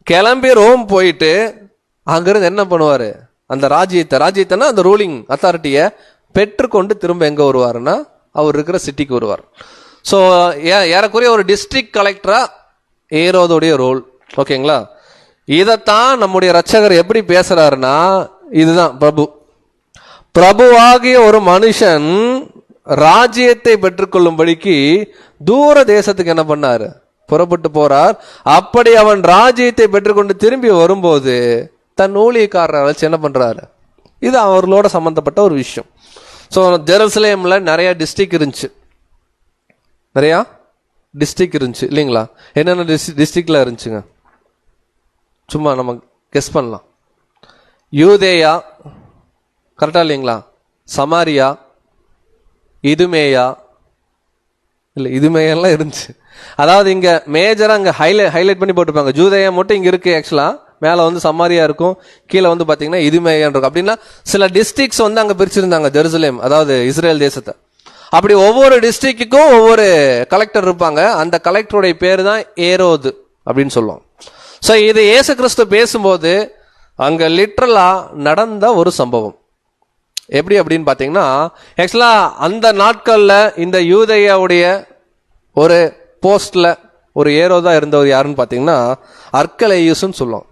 கிளம்பி ரோம் போயிட்டு அங்கிருந்து என்ன பண்ணுவாரு, அந்த ராஜ்யத்தைனா அந்த ரூலிங் அத்தாரிட்டியை பெற்றுக்கொண்டு திரும்ப எங்க வருவாருன்னா அவர் இருக்கிற சிட்டிக்கு வருவார். ஸோ ஏறக்குறைய ஒரு டிஸ்ட்ரிக்ட் கலெக்டரா ஏரோதுடைய ரோல். ஓகேங்களா? இதைத்தான் நம்முடைய ரட்சகர் எப்படி பேசுறாருன்னா, இதுதான் பிரபுவாகிய ஒரு மனுஷன் ராஜ்யத்தை பெற்றுக்கொள்ளும்படிக்கு தூர தேசத்துக்கு என்ன பண்ணாரு, புறப்பட்டு போறார். அப்படி அவன் ராஜ்யத்தை பெற்றுக்கொண்டு திரும்பி வரும்போது தன் ஊழியக்காரரை வச்சு என்ன பண்றாரு, இது அவர்களோட சம்பந்தப்பட்ட ஒரு விஷயம். ஸோ ஜெருசலேம்ல நிறைய டிஸ்ட்ரிக்ட் இருந்துச்சு இல்லைங்களா? என்னென்ன டிஸ்ட்ரிக்ட்ல இருந்துச்சுங்க? சும்மா நம்ம கெஸ் பண்ணலாம். யூதேயா, கரெக்டா இல்லைங்களா? சமாரியா, இதுமேயா, இல்லை இதுமேயெல்லாம் இருந்துச்சு. அதாவது இங்க மேஜரா இங்க ஹைலைட் பண்ணி போட்டுப்பாங்க. ஜூதேயா மட்டும் இங்க இருக்கு, ஆக்சுவலா மேல வந்து சமாரியா இருக்கும், கீழே வந்து பாத்தீங்கன்னா இதுமேயா இருக்கும். அப்படின்னா சில டிஸ்ட்ரிக்ட்ஸ் வந்து அங்க பிரிச்சிருந்தாங்க ஜெருசலேம், அதாவது இஸ்ரேல் தேசத்தை. அப்படி ஒவ்வொரு டிஸ்ட்ரிக்டுக்கும் ஒவ்வொரு கலெக்டர் இருப்பாங்க. அந்த கலெக்டருடைய பேரு தான் ஏரோது அப்படின்னு சொல்லுவோம். ஸோ இது இயேசு கிறிஸ்து பேசும்போது அங்க லிட்ரலா நடந்த ஒரு சம்பவம். எப்படி அப்படின்னு பார்த்தீங்கன்னா, ஆக்சுவலா அந்த நாட்கள்ல இந்த யூதேயாவுடைய ஒரு போஸ்ட்ல ஒரு ஏரோதா இருந்தவர் யாருன்னு பார்த்தீங்கன்னா அர்க்கலேயுஸ்ன்னு சொல்லுவோம்.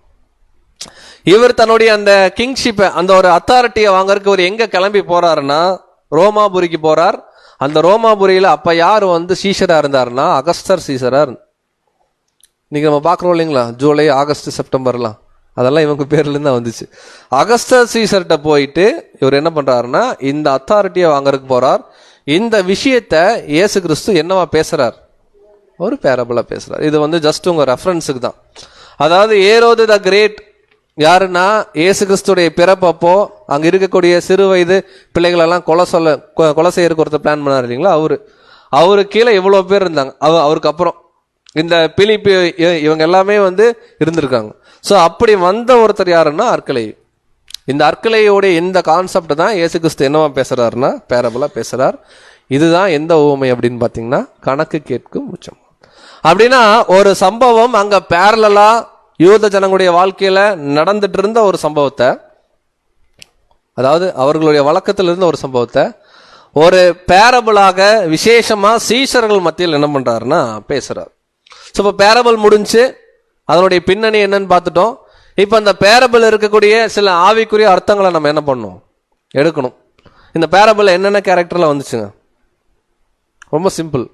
இவர் தன்னுடைய அந்த கிங்ஷிப்பை, அந்த ஒரு அத்தாரிட்டியை வாங்கறதுக்கு ஒரு எங்க கிளம்பி போறாருன்னா ரோமாபுரிக்கு போறார். அந்த ரோமாபுரியில அப்ப யார் வந்து சீசரா இருந்தாருன்னா அகஸ்டர் சீசரா. இன்னைக்கு நம்ம பார்க்குறோம் இல்லைங்களா, ஜூலை ஆகஸ்ட் செப்டம்பர்லாம் அதெல்லாம் இவங்க பேர்ல இருந்து வந்துச்சு. அகஸ்டர் சீசர்கிட்ட போயிட்டு இவர் என்ன பண்றாருன்னா இந்த அத்தாரிட்டியை வாங்கறதுக்கு போறார். இந்த விஷயத்த இயேசு கிறிஸ்து என்னவா பேசுறார், ஒரு பேரபிளா பேசுறார். இது வந்து ஜஸ்ட் உங்க ரெஃபரன்ஸுக்கு தான். அதாவது ஏரோது த கிரேட் யாருன்னா இயேசு கிறிஸ்துடைய பிறப்பப்போ அங்க இருக்கக்கூடிய சிறு வயது பிள்ளைகள் எல்லாம் கொலை செய்யறதுக்கு ஒருத்தர் பிளான் பண்ணார் இல்லைங்களா, அவரு கீழே இவ்வளவு பேர் இருந்தாங்க. அவருக்கு அப்புறம் இந்த பிலிப்பு இவங்க எல்லாமே வந்து இருந்திருக்காங்க. ஸோ அப்படி வந்த ஒருத்தர் யாருன்னா அர்க்கலேயு. இந்த அர்க்கலேயோடைய இந்த கான்செப்ட் தான் இயேசு கிறிஸ்து என்னவா பேசுறாருன்னா பேரபிளா பேசுறார். இதுதான் எந்த உவமை அப்படின்னு பார்த்தீங்கன்னா கணக்கு கேட்கும் உச்சம். அப்படின்னா ஒரு சம்பவம் அங்க பேரலா யூத ஜனங்களுடைய வாழ்க்கையில நடந்துட்டு இருந்த ஒரு சம்பவத்தை, அதாவது அவர்களுடைய வழக்கத்தில் இருந்த ஒரு சம்பவத்தை ஒரு பேரபிளாக விசேஷமா சீஷர்கள் மத்தியில் என்ன பண்றாருன்னா பேசுறார். ஸோ இப்போ பேரபிள் முடிஞ்சு அதனுடைய பின்னணி என்னன்னு பார்த்துட்டோம். இப்போ அந்த பேரபிள் இருக்கக்கூடிய சில ஆவிக்குரிய அர்த்தங்களை நம்ம என்ன பண்ணணும், எடுக்கணும். இந்த பேரபிள் என்னென்ன கேரக்டர்ல வந்துச்சுங்க? ரொம்ப சிம்பிள்.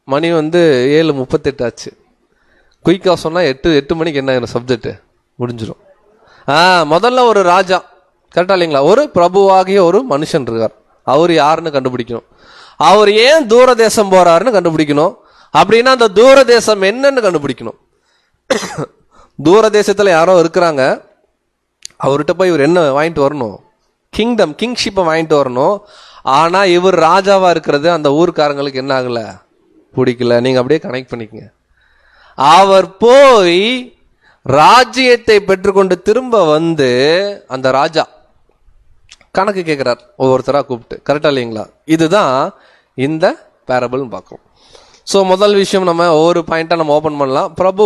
மணி வந்து 7:38 ஆச்சு. குயிக்கா சொன்னா 8 மணிக்கு என்ன சப்ஜெக்ட் முடிஞ்சிடும். முதல்ல ஒரு ராஜா, கரெக்டா இல்லைங்களா? ஒரு பிரபுவாகிய ஒரு மனுஷன் இருக்கார். அவர் யாருன்னு கண்டுபிடிக்கணும். அவர் ஏன் தூர தேசம் போறாருன்னு கண்டுபிடிக்கணும். அப்படின்னா அந்த தூர தேசம் என்னன்னு கண்டுபிடிக்கணும். தூர தேசத்துல யாரோ இருக்கிறாங்க, அவர்கிட்ட போய் இவர் என்ன வாங்கிட்டு வரணும், கிங்ஷிப்பை வாங்கிட்டு வரணும். ஆனா இவர் ராஜாவா இருக்கிறது அந்த ஊர்க்காரங்களுக்கு என்ன ஆகல, பிடிக்கல. நீங்க அப்படியே கனெக்ட் பண்ணிக்கங்க. அவர் போய் ராஜ்யத்தை பெற்றுக்கொண்டு திரும்ப வந்து அந்த ராஜா கணக்கு கேட்கிறார் ஒவ்வொருத்தரா கூப்பிட்டு. கரெக்டா இல்லைங்களா? இதுதான் இந்த பேரபிள்னு பார்க்கிறோம். ஸோ முதல் விஷயம் நம்ம ஒவ்வொரு பாயிண்டா நம்ம ஓபன் பண்ணலாம். பிரபு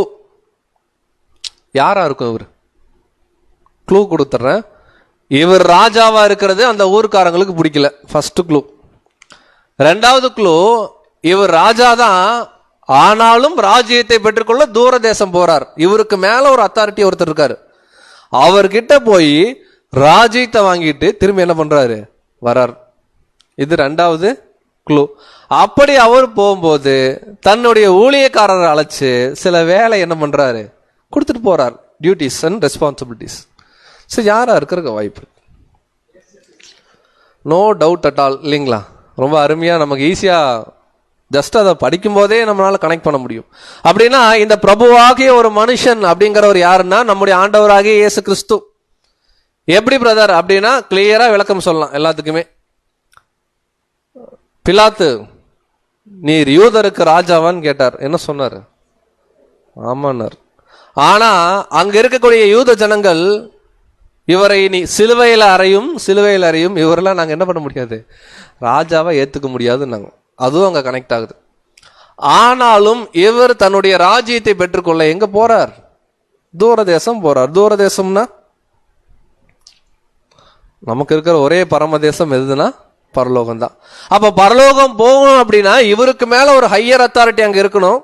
யாரா இருக்கும்? இவர் க்ளூ கொடுத்துட்றேன். இவர் ராஜாவா இருக்கிறது அந்த ஊர்க்காரங்களுக்கு பிடிக்கல. First clue. ரெண்டாவது க்ளூ, இவர் ராஜா தான், ஆனாலும் ராஜ்யத்தை பெற்றுக்கொள்ள தூர தேசம் போறார். இவருக்கு மேல ஒரு அத்தாரிட்டி ஒருத்தர் இருக்காரு. அவர்கிட்ட போய் ராஜ்யத்தை வாங்கிட்டு திரும்பி என்ன பண்றாரு? வரார். இது ரெண்டாவது க்ளூ. அப்படி அவர் போகும்போது தன்னுடைய ஊழியக்காரரை அழைச்சு சில வேலை என்ன பண்றாரு? கொடுத்துட்டு போறார். Duties and responsibilities. ஸோ யாரா இருக்கிறதுக்கு வாய்ப்பு? நோ டவுட் அட் ஆல், இல்லைங்களா? ரொம்ப அருமையா நமக்கு ஈஸியா ஜஸ்ட் அதை படிக்கும் போதே நம்மளால கனெக்ட் பண்ண முடியும். அப்படின்னா இந்த பிரபுவாகிய ஒரு மனுஷன் அப்படிங்கிறவர் யாருன்னா நம்முடைய ஆண்டவராகிய இயேசு கிறிஸ்து. எப்படி பிரதர் அப்படின்னா கிளியரா விளக்கம் சொல்லலாம் எல்லாத்துக்குமே. பிலாத்து, நீர் யூதருக்கு ராஜாவான்னு கேட்டார். என்ன சொன்னார்? ஆமான்னார். ஆனா அங்க இருக்கக்கூடிய யூத ஜனங்கள் இவரை நீ சிலுவையில் அறையும் இவரெல்லாம் நாங்க என்ன பண்ண முடியாது, ராஜாவை ஏத்துக்க முடியாதுன்னாங்க. அதுவும் அங்க கனெக்ட் ஆகுது. ஆனாலும் இவர் தன்னுடைய ராஜ்யத்தை பெற்றுக்கொள்ள எங்க போறார்? தூர தேசம் போறார். தூர தேசம்னா நமக்கு இருக்கிற ஒரே பரம தேசம் எதுனா பரலோகம் தான். அப்ப பரலோகம் போகணும் அப்படின்னா இவருக்கு மேல ஒரு ஹையர் அத்தாரிட்டி அங்க இருக்கணும்.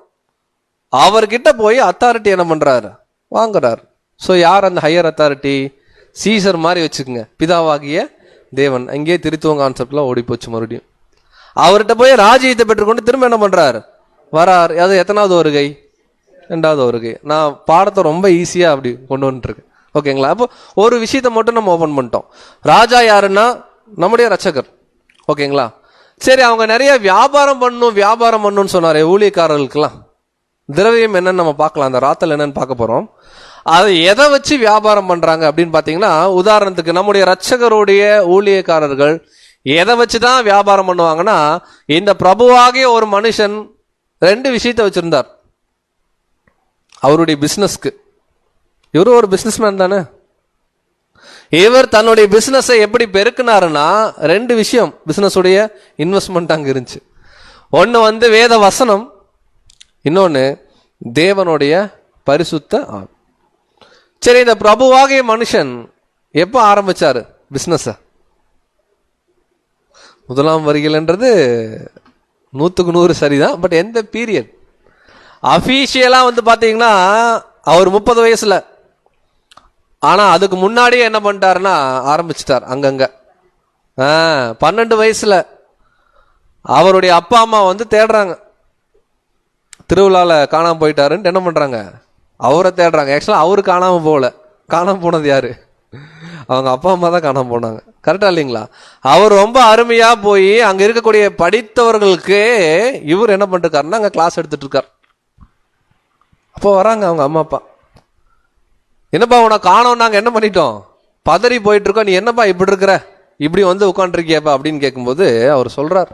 அவர்கிட்ட போய் அத்தாரிட்டி என்ன பண்றாரு? வாங்குறாரு. சோ யார் அந்த ஹையர் அத்தாரிட்டி? சீசர் மாதிரி வச்சுக்கோங்க, பிதாவாகிய தேவன். அங்கேயே திருத்துவம் கான்செப்ட்லாம் ஓடி போச்சு மறுபடியும். அவர்கிட்ட போய் ராஜ்யத்தை பெற்றுக்கொண்டு திரும்ப என்ன பண்றாரு? வரார். அது எத்தனாவது வருகை? ரெண்டாவது வருகை. நான் பாடத்தை ரொம்ப ஈஸியா அப்படி கொண்டு வந்துருக்கேன். ஓகேங்களா? அப்போ ஒரு விஷயத்தை மட்டும் நம்ம ஓபன் பண்ணிட்டோம். ராஜா யாருன்னா நம்முடைய ரட்சகர். ஓகேங்களா? சரி, அவங்க நிறைய வியாபாரம் பண்ணணும்னு சொன்னாரு ஊழியக்காரர்களுக்கெல்லாம். திரவியம் என்னன்னு நம்ம பார்க்கலாம். அந்த ராத்தல் என்னன்னு பார்க்க போறோம். அதை எதை வச்சு வியாபாரம் பண்றாங்க அப்படின்னு பாத்தீங்கன்னா, உதாரணத்துக்கு நம்முடைய ரட்சகருடைய ஊழியக்காரர்கள் எதை வச்சுதான் வியாபாரம் பண்ணுவாங்கன்னா, இந்த பிரபுவாகிய ஒரு மனுஷன் ரெண்டு விஷயத்தை வச்சிருந்தார் அவருடைய பிசினஸ்க்கு. இவரு ஒரு பிசினஸ்மேன் தானே. இவர் தன்னுடைய பிசினஸை எப்படி பெருக்கினாருன்னா, ரெண்டு விஷயம் பிசினஸ் உடைய இன்வெஸ்ட்மெண்ட் அங்க இருந்துச்சு. ஒன்னு வேத வசனம், இன்னொன்னு தேவனுடைய பரிசுத்த ஆவி. சரி, இந்த பிரபுவாகிய மனுஷன் எப்ப ஆரம்பிச்சாரு பிசினஸ்? முதலாம் வருகைன்றது 100% சரிதான். பட் எந்த பீரியட்? அபிஷியலா பாத்தீங்கன்னா அவர் 30 வயசுல. ஆனா அதுக்கு முன்னாடியே என்ன பண்ணிட்டாருன்னா ஆரம்பிச்சிட்டார் அங்கங்க. 12 வயசுல அவருடைய அப்பா அம்மா தேடுறாங்க. திருவிழால காணாம போயிட்டாருன்னு என்ன பண்றாங்க? அவரை தேடுறாங்க. ஆக்சுவலா அவரு காணாம போகல. காணாம போனது யாரு? அவங்க அப்பா அம்மா தான் காணாம போனாங்க. கரெக்டா இல்லைங்களா? அவர் ரொம்ப அருமையா போய் அங்க இருக்கக்கூடிய படித்தவர்களுக்கு இவர் என்ன பண்ணிருக்காருன்னா அங்க கிளாஸ் எடுத்துட்டு இருக்கார். அப்போ வராங்க அவங்க அம்மா அப்பா. என்னப்பா உன காணோம், நாங்க என்ன பண்ணிட்டோம், பதறி போயிட்டு இருக்கோம், நீ என்னப்பா இப்படி இருக்கிற, இப்படி உட்காந்துருக்கியப்பா அப்படின்னு கேட்கும்போது அவர் சொல்றார்,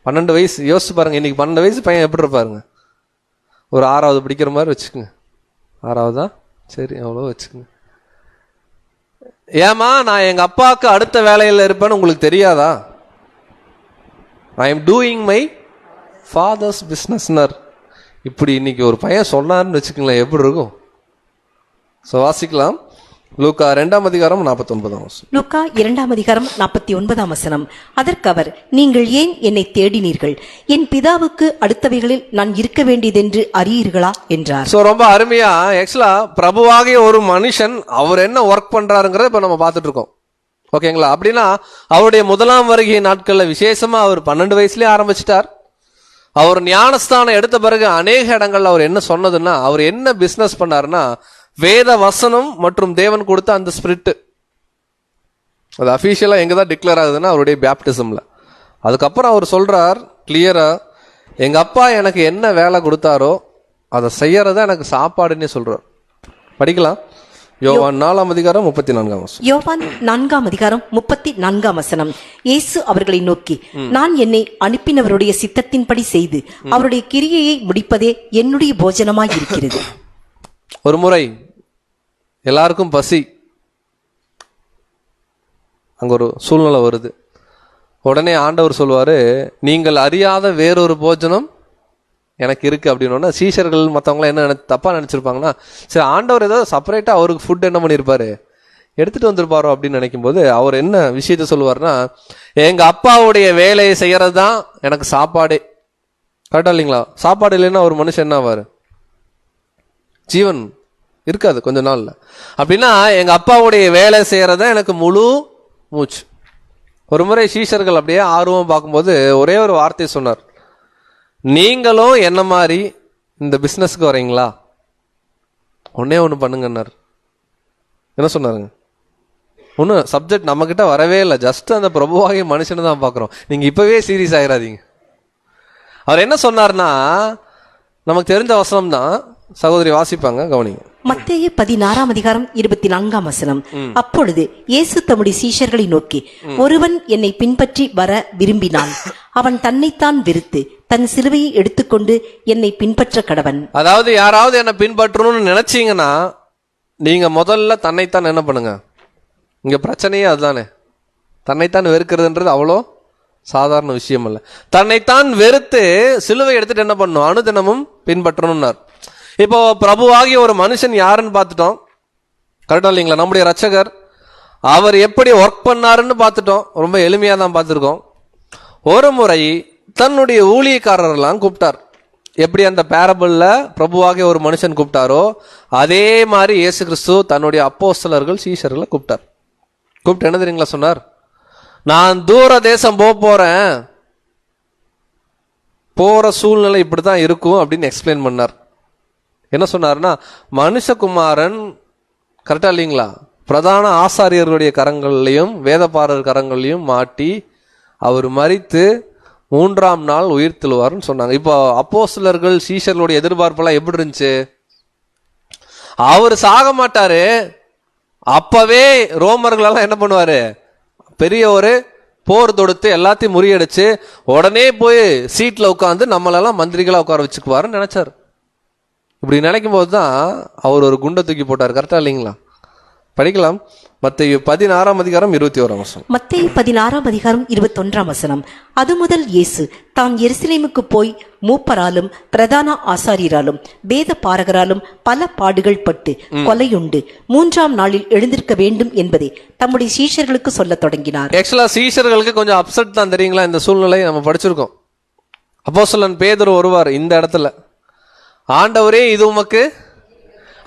12 வயசு. யோசிச்சு பாருங்க, இன்னைக்கு 12 வயசு பையன் எப்படி இருப்பாருங்க? ஒரு 6வது படிக்கிற மாதிரி வச்சுக்கோங்க. 6வதா? சரி, அவ்வளோ வச்சுக்கோங்க. ஏமா நான் எங்க அப்பாவுக்கு அடுத்த வேலையில் இருப்பேன்னு உங்களுக்கு தெரியாதா? I am doing my father's பிஸ்னஸ்னர். இப்படி இன்னைக்கு ஒரு பையன் சொன்னார்னு வச்சுக்கோங்களேன், எப்படி இருக்கும்? ஸோ வாசிக்கலாம். லூக்கா 2ஆம் அதிகாரம் 49ஆம் வசனம். லூக்கா 2ஆம் அதிகாரம் 49ஆம் வசனம். அதற்கு அவர், நீங்கள் ஏன் என்னை தேடினீர்கள்? என் பிதாவுக்கு அடுத்தவைகளில் நான் இருக்க வேண்டியதென்று அறியீர்களா என்றார். சோ ரொம்ப அருமையா, ஆக்சுவலா பிரபுவாகிய ஒரு மனுஷன் அவர் என்ன ஒர்க் பண்றாருங்கிறத இப்ப நம்ம பார்த்துட்டு இருக்கோம். ஓகேங்களா? அப்படின்னா அவருடைய முதலாம் வருகை நாட்கள்ல விசேஷமா அவர் 12 வயசுலயே ஆரம்பிச்சிட்டார். அவர் ஞானஸ்தானம் எடுத்த பிறகு அநேக இடங்கள்ல அவர் என்ன சொன்னதுன்னா, அவர் என்ன பிசினஸ் பண்ணாருன்னா, வேத வசனம் மற்றும் தேவன் கொடுத்த அந்த ஸ்பிரிட். அது அபிஷியலா எங்கதான் டிக்ளேர் ஆகுதுன்னா அவருடைய பேப்டிசம்ல. அதுக்கப்புறம் அவர் சொல்றார் கிளியரா, எங்க அப்பா எனக்கு என்ன வேலை கொடுத்தாரோ அதை செய்யறதா எனக்கு சாப்பாடுன்னே சொல்றார். படிக்கலாம். யோவான் 4ஆம் அதிகாரம் 34ஆம் வசனம். யோவான் 4ஆம் அதிகாரம் 34ஆம் வசனம். இயேசு அவர்களை நோக்கி, நான் என்னை அனுப்பினவருடைய சித்தத்தின்படி செய்து அவருடைய கிரியையை முடிப்பதே என்னுடைய போஜனமாய் இருக்கிறது. ஒரு முறை எல்லாருக்கும் பசி. அங்க ஒரு சூழ்நிலை வருது. உடனே ஆண்டவர் சொல்லுவாரு, நீங்கள் அறியாத வேறொரு போஜனம் எனக்கு இருக்கு அப்படின்னு. சீஷர்கள் மற்றவங்களாம் என்ன தப்பா நினைச்சிருப்பாங்கன்னா, சரி ஆண்டவர் ஏதோ செப்பரேட்டா அவருக்கு ஃபுட் என்ன பண்ணியிருப்பாரு, எடுத்துட்டு வந்திருப்பாரோ அப்படின்னு நினைக்கும் போது அவர் என்ன விஷயத்த சொல்லுவாருன்னா, எங்க அப்பாவுடைய வேலையை செய்யறது தான் எனக்கு சாப்பாடே. கரெக்டா இல்லைங்களா? சாப்பாடு இல்லைன்னா ஒரு மனுஷன் என்ன ஆவாரு? ஜீவன் இருக்காது கொஞ்ச நாள்ல. அப்படின்னா எங்க அப்பாவுடைய வேலை செய்யறதா எனக்கு முழு மூச்சு. ஒரு முறை சீஷர்கள் அப்படியே ஆர்வம் பார்க்கும்போது ஒரே ஒரு வார்த்தை சொன்னார், நீங்களும் என்ன மாதிரி இந்த பிசினஸ்க்கு வரீங்களா? ஒன்னே ஒன்று பண்ணுங்கன்னார். என்ன சொன்னாருங்க? ஒன்றும் சப்ஜெக்ட் நம்ம கிட்ட வரவே இல்லை, ஜஸ்ட் அந்த பிரபுவாகிய மனுஷனை தான் பார்க்குறோம். நீங்க இப்பவே சீரியஸ் ஆயிடாதீங்க. அவர் என்ன சொன்னார்னா, நமக்கு தெரிஞ்ச வசனம் தான், சகோதரி வாசிப்பாங்க, கவனிங்க. மத்தேயு 16:24. அப்பொழுது இயேசு தம்முடைய சீஷர்களை நோக்கி, ஒருவன் என்னை பின்பற்றி வர விரும்பினான், அவன் தன்னைத்தான் வெறுத்து தன் சிலுவையை எடுத்துக்கொண்டு என்னை பின்பற்ற கடவன். அதாவது யாராவது என்ன பின்பற்றணும்னு நினைச்சீங்கன்னா நீங்க முதல்ல தன்னைத்தான் என்ன பண்ணுங்க. இங்க பிரச்சனையே அதுதானே. தன்னைத்தான் வெறுக்கிறதுன்றது அவ்வளோ சாதாரண விஷயம் அல்ல. தன்னைத்தான் வெறுத்து சிலுவை எடுத்துட்டு என்ன பண்ணணும்? அனுதினமும் பின்பற்றணும்னார். இப்போ பிரபுவாகிய ஒரு மனுஷன் யாருன்னு பார்த்துட்டோம், கரெக்டா இல்லைங்களா? நம்முடைய ரட்சகர் அவர் எப்படி ஒர்க் பண்ணாருன்னு பார்த்துட்டோம், ரொம்ப எளிமையா தான் பார்த்துருக்கோம். ஒரு முறை தன்னுடைய ஊழியக்காரரெல்லாம் கூப்பிட்டார். எப்படி அந்த பேரபிள்ல பிரபுவாகிய ஒரு மனுஷன் கூப்பிட்டாரோ அதே மாதிரி இயேசு கிறிஸ்து தன்னுடைய அப்போஸ்தலர்கள் சீஷர்களை கூப்பிட்டார். கூப்பிட்டு என்ன தெரியுங்களா சொன்னார்? நான் தூர தேசம் போறேன், போற சூழ்நிலை இப்படித்தான் இருக்கும் அப்படின்னு எக்ஸ்பிளைன் பண்ணார். என்ன சொன்னார்னா, மனுஷகுமாரன், கரெக்டா இல்லைங்களா, பிரதான ஆசாரியர்களுடைய கரங்கள்லையும் வேதபாரர் கரங்கள்லையும் மாட்டி அவர் மரித்து 3ஆம் நாள் உயிர் தெழுவார்னு சொன்னாங்க. இப்போ அப்போஸ்தலர்கள் சீஷர்களுடைய எதிர்பார்ப்பெல்லாம் எப்படி இருந்துச்சு? அவர் சாக மாட்டாரு, அப்பவே ரோமர்கள் எல்லாம் என்ன பண்ணுவாரு, பெரிய ஒரு போர் தொடுத்து எல்லாத்தையும் முறியடிச்சு உடனே போய் சீட்ல உட்காந்து நம்மளெல்லாம் மந்திரிகளா உட்கார வச்சுக்குவாருன்னு நினைச்சாரு. இப்படி நினைக்கும் போது தான் அவர் ஒரு குண்டை தூக்கி போட்டார். கரெக்டா இல்லைங்களா? படிக்கலாம். மத்தேயு 16:21. மத்தேயு 16:21. அது முதல் இயேசு தான் எருசலேமுக்கு போய் மூப்பராலும் பிரதான ஆசாரியராலும் வேத பாரகராலும் பல பாடுகள் பட்டு கொலையுண்டு 3ஆம் நாளில் எழுந்திருக்க வேண்டும் என்பதை தம்முடைய சீஷர்களுக்கு சொல்ல தொடங்கினார். ஆக்சுவலா சீஷர்களுக்கு கொஞ்சம் அப்செட் தான் தெரியுங்களா இந்த சூழ்நிலையை நம்ம படிச்சிருக்கோம். அப்போஸ்தலன் பேதுரு வருவார் இந்த இடத்துல, ஆண்டவரே இது உமக்கு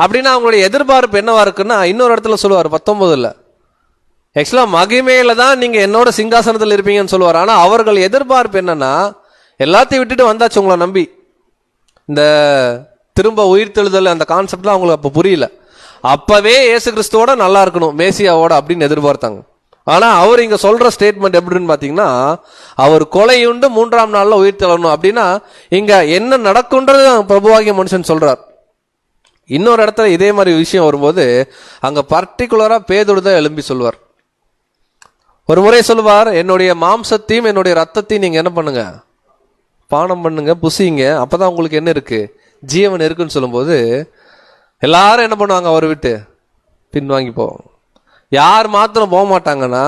அப்படின்னா அவங்களுடைய எதிர்பார்ப்பு என்னவா இருக்குன்னா, இன்னொரு இடத்துல சொல்லுவார் 19. ஆக்சுவலா மகிமையில தான் நீங்க என்னோட சிங்காசனத்தில் இருப்பீங்கன்னு சொல்லுவார். ஆனா அவர்கள் எதிர்பார்ப்பு என்னன்னா, எல்லாத்தையும் விட்டுட்டு வந்தாச்சு உங்களை நம்பி. இந்த திரும்ப உயிர்த்தெழுதல் அந்த கான்செப்ட்லாம் அவங்களுக்கு அப்ப புரியல. அப்பவே இயேசு கிறிஸ்துவோட நல்லா இருக்கணும், மேசியாவோட அப்படின்னு எதிர்பார்த்தாங்க. ஆனா அவர் இங்க சொல்ற ஸ்டேட்மெண்ட் எப்படின்னு பாத்தீங்கன்னா, அவர் கொலையுண்டு 3ஆம் நாள்ல உயிர் தெழணும் அப்படின்னா இங்க என்ன நடக்கும்ன்றது பிரபுவாகிய மனுஷன் சொல்றார். இன்னொரு இடத்துல இதே மாதிரி விஷயம் வரும்போது அங்க பர்டிகுலரா பேதுரு தான் எழும்பி சொல்வார். ஒரு முறை சொல்லுவார், என்னுடைய மாம்சத்தையும் என்னுடைய ரத்தத்தையும் நீங்க என்ன பண்ணுங்க, பானம் பண்ணுங்க, புசிங்க, அப்பதான் உங்களுக்கு என்ன இருக்கு, ஜீவன் இருக்குன்னு சொல்லும்போது எல்லாரும் என்ன பண்ணுவாங்க, அவரை விட்டு பின்வாங்கி போவாங்க. யார் மாத்திரம் போக மாட்டாங்கன்னா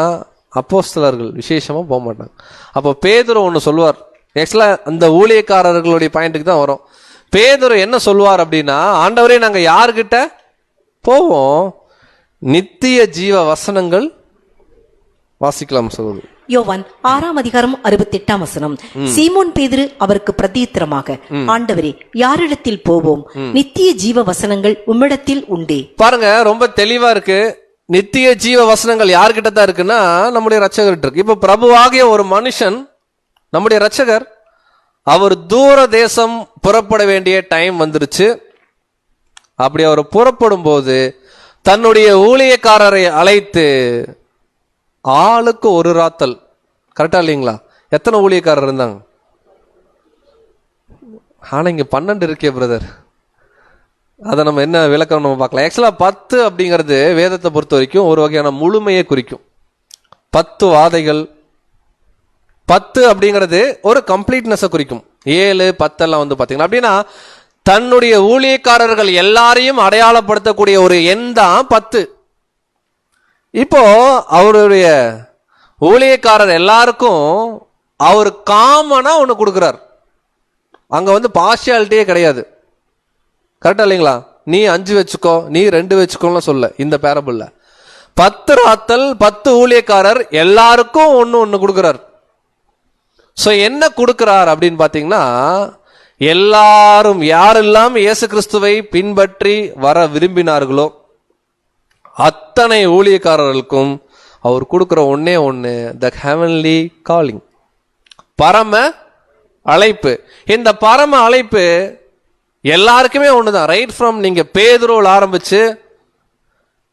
அப்போஸ்தலர்கள் விசேஷமா போக மாட்டாங்க. அப்போ பேதுரு ஒன்று சொல்லுவார். ஆக்சுவலா அந்த ஊழியக்காரர்களுடைய பாயிண்ட்டுக்கு தான் வரும். பேதுரு என்ன சொல்லுவார் அப்படின்னா, ஆண்டவரே நாங்க யாருக்கிட்ட போவோம், நித்திய ஜீவ வசனங்கள் வாசிக்கலாம் சகோதரி. யோவான் 6:68. சீமோன் பேதுரு அவருக்கு பிரதியுத்தரமாக, ஆண்டவரே யாரிடத்தில் போவோம், நித்திய ஜீவ வசனங்கள் உம்மிடத்தில் உண்டே. பாருங்க, ரொம்ப தெளிவா இருக்கு. நித்திய ஜீவ வசனங்கள் யார்கிட்ட தான் இருக்குன்னா நம்முடைய ரட்சகர்கிட்ட இருக்கு. இப்ப பிரபுவாகிய ஒரு மனுஷன், நம்முடைய ரட்சகர், அவர் தூர தேசம் புறப்பட வேண்டிய டைம் வந்துருச்சு. அப்படி அவர் புறப்படும் போது தன்னுடைய ஊழியக்காரரை அழைத்து ஆளுக்கு ஒரு ராத்தல், கரெக்டா இல்லைங்களா? எத்தனை ஊழியக்காரர் இருந்தாங்க? ஆனா இங்க 12 இருக்கே பிரதர். அதை நம்ம என்ன விளக்கம் நம்ம பார்க்கலாம். ஆக்சுவலா 10 அப்படிங்கிறது வேதத்தை பொறுத்த வரைக்கும் ஒரு வகையான முழுமையை குறிக்கும். 10 வாதைகள், 10 அப்படிங்கிறது ஒரு கம்ப்ளீட்னஸை குறிக்கும். 7, 10 எல்லாம் வந்து பாத்தீங்கன்னா அப்படின்னா தன்னுடைய ஊழியக்காரர்கள் எல்லாரையும் அடையாளப்படுத்தக்கூடிய ஒரு எண் தான் 10. இப்போ அவருடைய ஊழியக்காரர் எல்லாருக்கும் அவர் காமனா ஒண்ணு கொடுக்கிறார். அங்க வந்து பார்ஷியாலிட்டியே கிடையாது. கரெக்டா இல்லைங்களா? நீ 5 வச்சுக்கோ, நீ 2 வச்சுக்கோன்னு சொல்ல. இந்த பேரபிள்ல 10 ராத்தல் 10 ஊழியக்காரர் எல்லாருக்கும் ஒன்னு கொடுக்கிறார். சோ என்ன கொடுக்கிறார் அப்படின்னு பாத்தீங்கன்னா, எல்லாரும் யாரெல்லாம் இயேசு கிறிஸ்துவை பின்பற்றி வர விரும்பினார்களோ அத்தனை ஊழியக்காரர்களுக்கும் அவர் கொடுக்கிற ஒன்னே ஒன்னு, த ஹெவன்லி காலிங், பரம அழைப்பு. இந்த பரம அழைப்பு எல்லாருக்குமே ஒண்ணுதான். ரைட் ஃப்ரம் நீங்க பேதுருவில் ஆரம்பிச்சு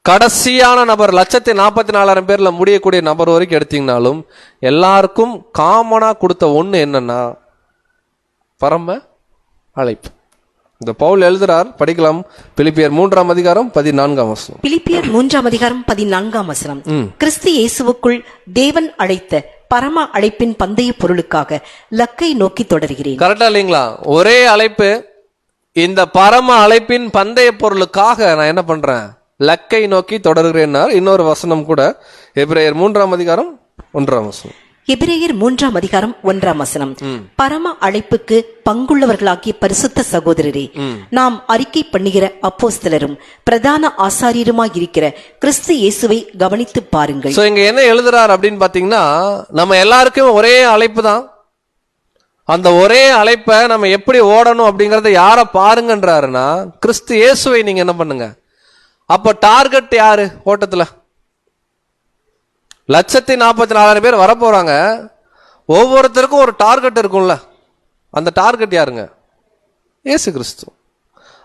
கடைசியான நபர் 1,44,000 பேர்ல முடியக்கூடிய நபர் வரைக்கும் எடுத்தீங்கனாலும் எல்லாருக்கும் காமனா கொடுத்த ஒண்ணு என்னன்னா பரம அழைப்பு. இந்த பவுல் எழுதுறார், படிக்கலாம். பிலிப்பியர் 3ஆம் அதிகாரம் 14ஆம் வசனம். பிலிப்பியர் 3ஆம் அதிகாரம் 14ஆம் வசனம். கிறிஸ்து இயேசுவுக்குள் தேவன் அழைத்த பரம அழைப்பின் பந்தய பொருளுக்காக லக்கை நோக்கி தொடர்கிறேன். கரெக்டா இல்லைங்களா? ஒரே அழைப்பு. இந்த பரம அழைப்பின் பந்தய பொருளுக்காக நான் என்ன பண்றேன்? லக்கை நோக்கி தொடர்கிறேன். இன்னொரு வசனம் கூட எபிரேயர் 3ஆம் அதிகாரம் 1ஆம் வசனம். எபிரேயர் 3ஆம் அதிகாரம் 1ஆம் வசனம். பரம அழைப்புக்கு பங்குள்ளவர்களாகிய பரிசுத்த சகோதரரே, நாம் அறிக்கை பண்ணுகிற அப்போஸ்தலரும் பிரதான ஆசாரியருமாய் இருக்கிற கிறிஸ்து இயேசுவை கவனித்து பாருங்கள். சோ இங்க என்ன எழுதுறார் அப்படின்னு பாத்தீங்கன்னா, நம்ம எல்லாருக்கும் ஒரே அழைப்பு தான். அந்த ஒரே அழைப்பை நம்ம எப்படி ஓடணும் அப்படிங்கறத யார பாருங்கன்றாருன்னா, கிறிஸ்து இயேசுவை நீங்க என்ன பண்ணுங்க. அப்ப டார்கெட் யாரு ஓட்டத்துல? 1,44,000 பேர் வர போறாங்க. ஒவ்வொருத்தருக்கும் ஒரு டார்கெட் இருக்கும்ல. அந்த டார்கெட் யாருங்க? இயேசு கிறிஸ்து.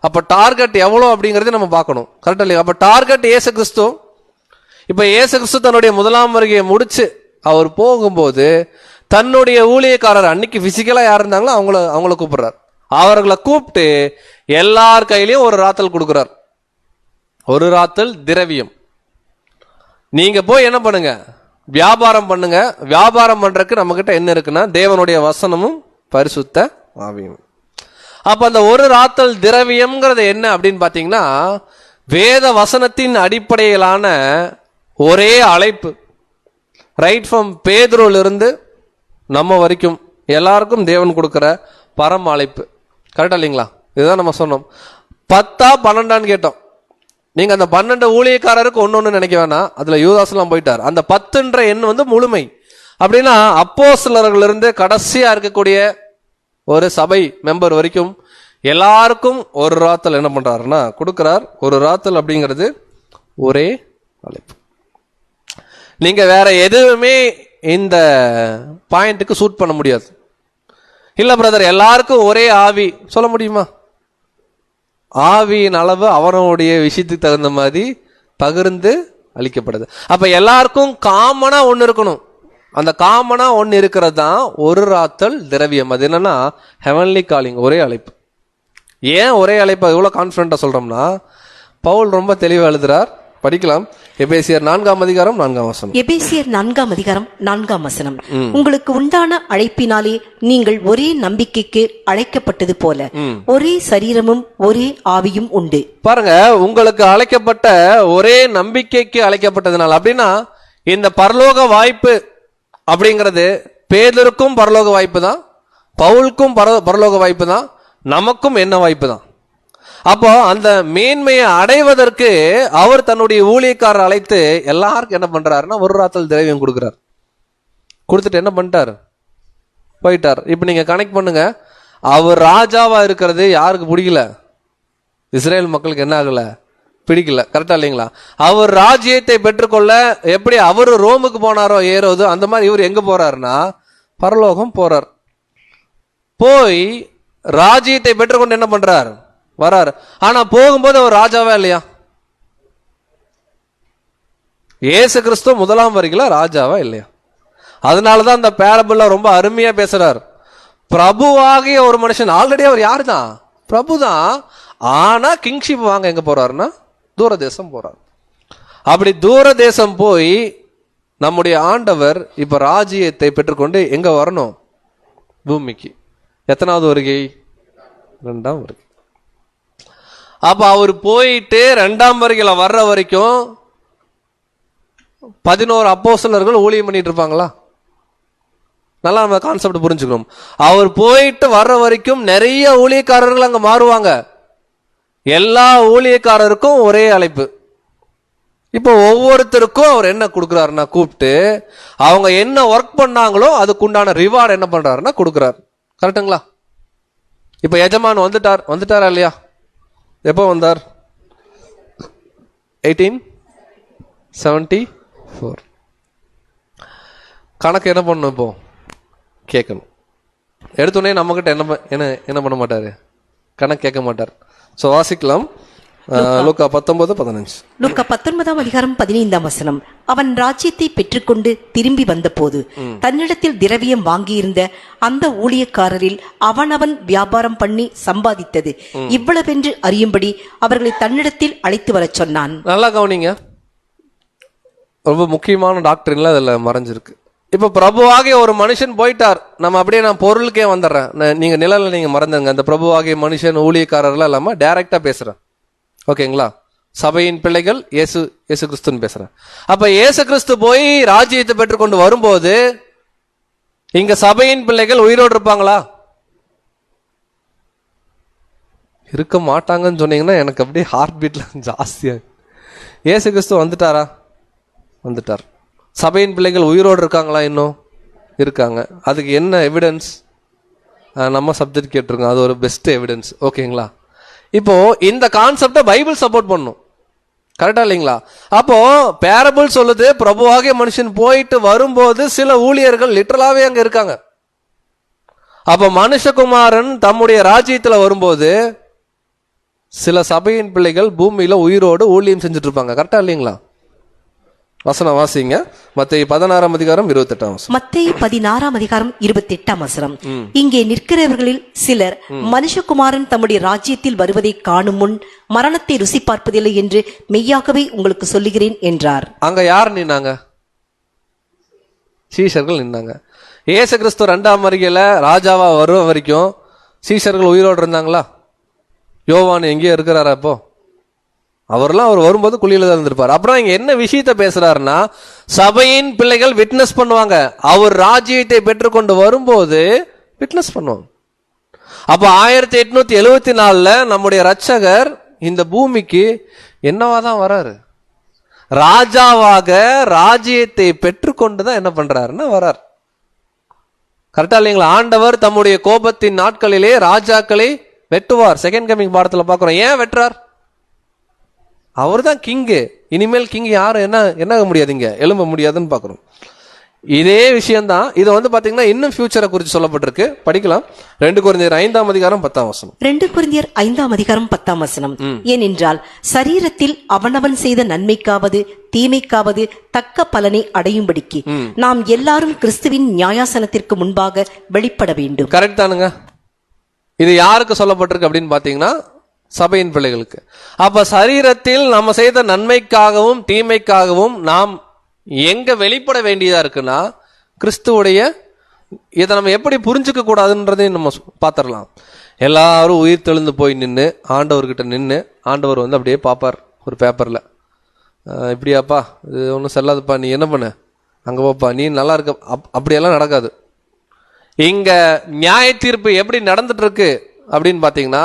அப்ப டார்கெட் எவ்வளவு அப்படிங்கறத நம்ம பார்க்கணும். கரெக்டா இல்லையா? அப்ப டார்கெட் இயேசு கிறிஸ்து. இப்ப இயேசு கிறிஸ்து தன்னுடைய முதலாம் வருகையை முடிச்சு அவர் போகும்போது தன்னுடைய ஊழியக்காரர், அன்னைக்கு பிசிக்கலா யார் இருந்தாங்களோ அவங்கள கூப்பிடுறார். அவர்களை கூப்பிட்டு எல்லார் கையிலயும் ஒரு ராத்தல் கொடுக்கிறார். ஒரு ராத்தல் திரவியம். நீங்க போய் என்ன பண்ணுங்க? வியாபாரம் பண்ணுங்க. வியாபாரம் பண்றதுக்கு நம்ம கிட்ட என்ன இருக்குன்னா தேவனுடைய வசனமும் பரிசுத்த ஆவியும். அப்ப அந்த ஒரு ராத்தல் திரவியம்ங்கிறது என்ன அப்படின்னு பாத்தீங்கன்னா, வேத வசனத்தின் அடிப்படையிலான ஒரே அழைப்பு. ரைட் ஃப்ரம் பேதுருல இருந்து நம்ம வரைக்கும் எல்லாருக்கும் தேவன் கொடுக்கிற பரம அழைப்பு. கரெக்டா இல்லைங்களா? இதுதான் நம்ம சொன்னோம். 10 12 கேட்டோம். நீங்க அந்த 12 ஊழியக்காரருக்கு ஒன்னு நினைக்க வேணாம். அதுல யூதாஸ்லாம் போயிட்டார். அந்த 10ன்ற எண் வந்து முழுமை. அப்படின்னா அப்போஸ்தலர்கள் இருந்து கடைசியா இருக்கக்கூடிய ஒரு சபை மெம்பர் வரைக்கும் எல்லாருக்கும் ஒரு ராத்தல் என்ன பண்றாருன்னா கொடுக்கிறார். ஒரு ராத்தல் அப்படிங்கிறது ஒரே அழைப்பு. நீங்க வேற எதுவுமே இந்த பாயிண்ட்டுக்கு சூட் பண்ண முடியாது. இல்ல பிரதர், எல்லாருக்கும் ஒரே ஆவி சொல்ல முடியுமா? ஆவியின் அளவு அவனுடைய விஷயத்துக்கு தகுந்த மாதிரி பகிர்ந்து அளிக்கப்படுது. அப்ப எல்லாருக்கும் காமனா ஒண்ணு இருக்கணும். அந்த காமனா ஒண்ணு இருக்கிறது தான் ஒரு ராத்தல் திரவியம். அது என்னன்னா ஹெவன்லி காலிங், ஒரே அழைப்பு. ஏன் ஒரே அழைப்பு எவ்வளவு கான்பிடண்டா சொல்றோம்னா, பவுல் ரொம்ப தெளிவா எழுதுறார். படிக்கலாம். எபேசியர் 4ஆம் அதிகாரம் 4ஆம் வசனம். எபேசியர் 4ஆம் அதிகாரம் 4ஆம் வசனம். உங்களுக்கு உண்டான அழைப்பினாலே நீங்கள் ஒரே நம்பிக்கைக்கு அழைக்கப்பட்டது போல ஒரே சரீரமும் ஒரே ஆவியும் உண்டு. பாருங்க, உங்களுக்கு அழைக்கப்பட்ட ஒரே நம்பிக்கைக்கு அழைக்கப்பட்டதுனால. அப்படின்னா இந்த பரலோக வாய்ப்பு அப்படிங்கிறது பேதுருக்கும் பரலோக வாய்ப்பு தான், பவுலுக்கும் பரலோக வாய்ப்பு தான், நமக்கும் என்ன வாய்ப்பு தான். அப்போ அந்த மேன்மையை அடைவதற்கு அவர் தன்னுடைய ஊழியக்காரர் அழைத்து எல்லாருக்கும் என்ன பண்றாருன்னா ஒரு ராத்தல் திரவியம் கொடுக்கிறார். கொடுத்துட்டு என்ன பண்ணிட்டார்? போயிட்டார். இப்ப நீங்க கனெக்ட் பண்ணுங்க. அவர் ராஜாவா இருக்கிறது யாருக்கு பிடிக்கல? இஸ்ரேல் மக்களுக்கு என்ன ஆகல? பிடிக்கல. கரெக்டா இல்லைங்களா? அவர் ராஜ்யத்தை பெற்றுக்கொள்ள எப்படி அவரு ரோமுக்கு போனாரோ ஏறோது, அந்த மாதிரி இவர் எங்க போறாருன்னா பரலோகம் போறார். போய் ராஜ்யத்தை பெற்றுக்கொண்டு என்ன பண்றார்? வராரு. ஆனா போகும்போது அவர் ராஜாவா இல்லையா? இயேசு கிறிஸ்து முதலாம் வருகையில ராஜாவா இல்லையா? அதனாலதான் அந்த பேரபிள்ல ரொம்ப அருமையா பேசுறார். பிரபுவாகிய ஒரு மனுஷன், ஆல்ரெடி அவர் யாரு தான்? பிரபு தான். ஆனா கிங்ஷிப் வாங்க எங்க போறாருன்னா தூர தேசம் போறார். அப்படி தூர தேசம் போய் நம்முடைய ஆண்டவர் இப்ப ராஜ்யத்தை பெற்றுக்கொண்டு எங்க வரணும்? பூமிக்கு. எத்தனாவது வருகை? 2ஆம் வருகை. அப்ப அவர் போயிட்டு 2ஆம் வருகையில வர்ற வரைக்கும் 11 அப்போஸ்தலர்கள் ஊழியம் பண்ணிட்டு இருப்பாங்களா? நல்லா நம்ம கான்செப்ட் புரிஞ்சுக்கணும். அவர் போயிட்டு வர்ற வரைக்கும் நிறைய ஊழியக்காரர்கள் அங்க மாறுவாங்க. எல்லா ஊழியக்காரருக்கும் ஒரே அழைப்பு. இப்போ ஒவ்வொருத்தருக்கும் அவர் என்ன கொடுக்குறாருன்னா, கூப்பிட்டு அவங்க என்ன ஒர்க் பண்ணாங்களோ அதுக்குண்டான ரிவார்டு என்ன பண்றாருன்னா கொடுக்குறாரு. கரெக்டுங்களா? இப்ப எஜமான் வந்துட்டாரா இல்லையா? எப்போ வந்தார்? 1874. கணக்கு என்ன பண்ணணும்? இப்போ கேட்கணும். எடுத்தோடனே நம்மகிட்ட என்ன பண்ண மாட்டாரு? கணக்கு கேட்க மாட்டார். ஸோ வாசிக்கலாம். லூக்கா 19:15. லூக்கா 19:15. அவன் ராஜ்யத்தை பெற்றுக்கொண்டு திரும்பி வந்தபோது தன்னிடத்தில் திரவியம் வாங்கியிருந்த அந்த ஊழியக்காரரில் அவனவன் வியாபாரம் பண்ணி சம்பாதித்தது இவ்வளவென்று அறியும்படி அவர்களை தன்னிடத்தில் அழைத்து வரச் சொன்னான். நல்லா கவனிங்க, ரொம்ப முக்கியமான டாக்டரின்ல அதுல மறைஞ்சிருக்கு. இப்ப பிரபுவாகிய ஒரு மனுஷன் போயிட்டார். நம்ம அப்படியே நான் பொருளுக்கே வந்துடுறேன். நீங்க நிழல நீங்க மறந்துங்க. அந்த பிரபுவாகிய மனுஷன் ஊழியக்காரர்லாம் இல்லாம டைரக்டா பேசுறேன். ஓகேங்களா? சபையின் பிள்ளைகள் இயேசு கிறிஸ்துன்னு பேசுறேன். அப்ப இயேசு கிறிஸ்து போய் ராஜ்யத்தை பெற்றுக்கொண்டு வரும்போது இங்க சபையின் பிள்ளைகள் உயிரோடு இருப்பாங்களா? இருக்க மாட்டாங்கன்னு சொன்னீங்கன்னா எனக்கு அப்படியே ஹார்ட் பீட்ல ஜாஸ்தியா. இயேசு கிறிஸ்து வந்துட்டாரா? வந்துட்டார். சபையின் பிள்ளைகள் உயிரோடு இருக்காங்களா? இன்னும் இருக்காங்க. அதுக்கு என்ன எவிடன்ஸ்? நம்ம சப்ஜெக்ட் கேட்டிருக்கோம். அது ஒரு பெஸ்ட் எவிடன்ஸ். ஓகேங்களா? இப்போ இந்த கான்செப்டை பைபிள் சப்போர்ட் பண்ணும். கரெக்டா இல்லைங்களா? அப்போ பேரபிள் சொல்லுது, பிரபுவாகிய மனுஷன் போயிட்டு வரும்போது சில ஊழியர்கள் லிட்டரலாவே அங்க இருக்காங்க. அப்ப மனுஷகுமாரன் தம்முடைய ராஜ்யத்துல வரும்போது சில சபையின் பிள்ளைகள் பூமியில உயிரோடு ஊழியம் செஞ்சுட்டு இருப்பாங்க. கரெக்டா இல்லைங்களா? வசனம் வாசிங்க. மத்தேயு 16:28. மத்தேயு 16:28. இங்கே நிற்கிறவர்களில் சிலர் மனுஷகுமாரன் தம்முடைய ராஜ்யத்தில் வருவதை காணும் முன் மரணத்தை ருசி பார்ப்பதில்லை என்று மெய்யாகவே உங்களுக்கு சொல்லுகிறேன் என்றார். அங்க யார் நின்னாங்க? சீஷர்கள் நின்னாங்க. இயேசு கிறிஸ்து 2ஆம் வருகையில ராஜாவா வருவ வரைக்கும் சீஷர்கள் உயிரோடு இருந்தாங்களா? யோவான் எங்கேயோ இருக்கிறாரா? இப்போ அவர் வரும்போது குழியில தான் இருந்திருப்பார். அப்புறம் இங்க என்ன விஷயத்த பேசுறாருன்னா, சபையின் பிள்ளைகள் விட்னஸ் பண்ணுவாங்க. அவர் ராஜ்யத்தை பெற்றுக்கொண்டு வரும்போது விட்னஸ் பண்ணுவாங்க. அப்ப 1874 நம்முடைய ரட்சகர் இந்த பூமிக்கு என்னவாதான் வராரு? ராஜாவாக ராஜ்யத்தை பெற்றுக்கொண்டுதான் என்ன பண்றாருன்னா வரார். கரெக்டா இல்லைங்களா? ஆண்டவர் தம்முடைய கோபத்தின் நாட்களிலே ராஜாக்களை வெட்டுவார். செகண்ட் கமிங் பாடத்துல பாக்குறோம். ஏன் வெட்டுறார்? அவர் தான் கிங்கு. இனிமேல் கிங் யாரும் என்ன முடியாதுங்க, எழும்ப முடியாதுன்னு பாக்குறோம். இதே விஷயம்தான் இது பாத்தீங்கன்னா இன்னும் ஃபியூச்சரை குறித்து சொல்லப்பட்டிருக்கு. படிக்கலாம். 2 கொரிந்தியர் 5:10. 2 கொரிந்தியர் 5:10. ஏனென்றால் சரீரத்தில் அவனவன் செய்த நன்மைக்காவது தீமைக்காவது தக்க பலனை அடையும்படிக்கு நாம் எல்லாரும் கிறிஸ்துவின் நியாயாசனத்திற்கு முன்பாக வெளிப்பட வேண்டும். கரெக்ட் தானுங்க? இது யாருக்கு சொல்லப்பட்டிருக்கு அப்படின்னு பாத்தீங்கன்னா சபையின் பிள்ளைகளுக்கு. அப்ப சரீரத்தில் நம்ம செய்த நன்மைக்காகவும் தீமைக்காகவும் நாம் எங்க வெளிப்பட வேண்டியதா இருக்குன்னா கிறிஸ்துவுடைய. இதை நம்ம எப்படி புரிஞ்சுக்க கூடாதுன்றதையும் நம்ம பார்த்துடலாம். எல்லாரும் உயிர் தெழுந்து போய் நின்று ஆண்டவர்கிட்ட நின்று ஆண்டவர் அப்படியே பார்ப்பார் ஒரு பேப்பர்ல, இப்படியாப்பா இது ஒன்றும் செல்லாதுப்பா, நீ என்ன பண்ண அங்க போப்பா, நீ நல்லா இருக்க. அப்படியெல்லாம் நடக்காது. இங்க நியாய தீர்ப்பு எப்படி நடந்துட்டு இருக்கு அப்படின்னு பாத்தீங்கன்னா,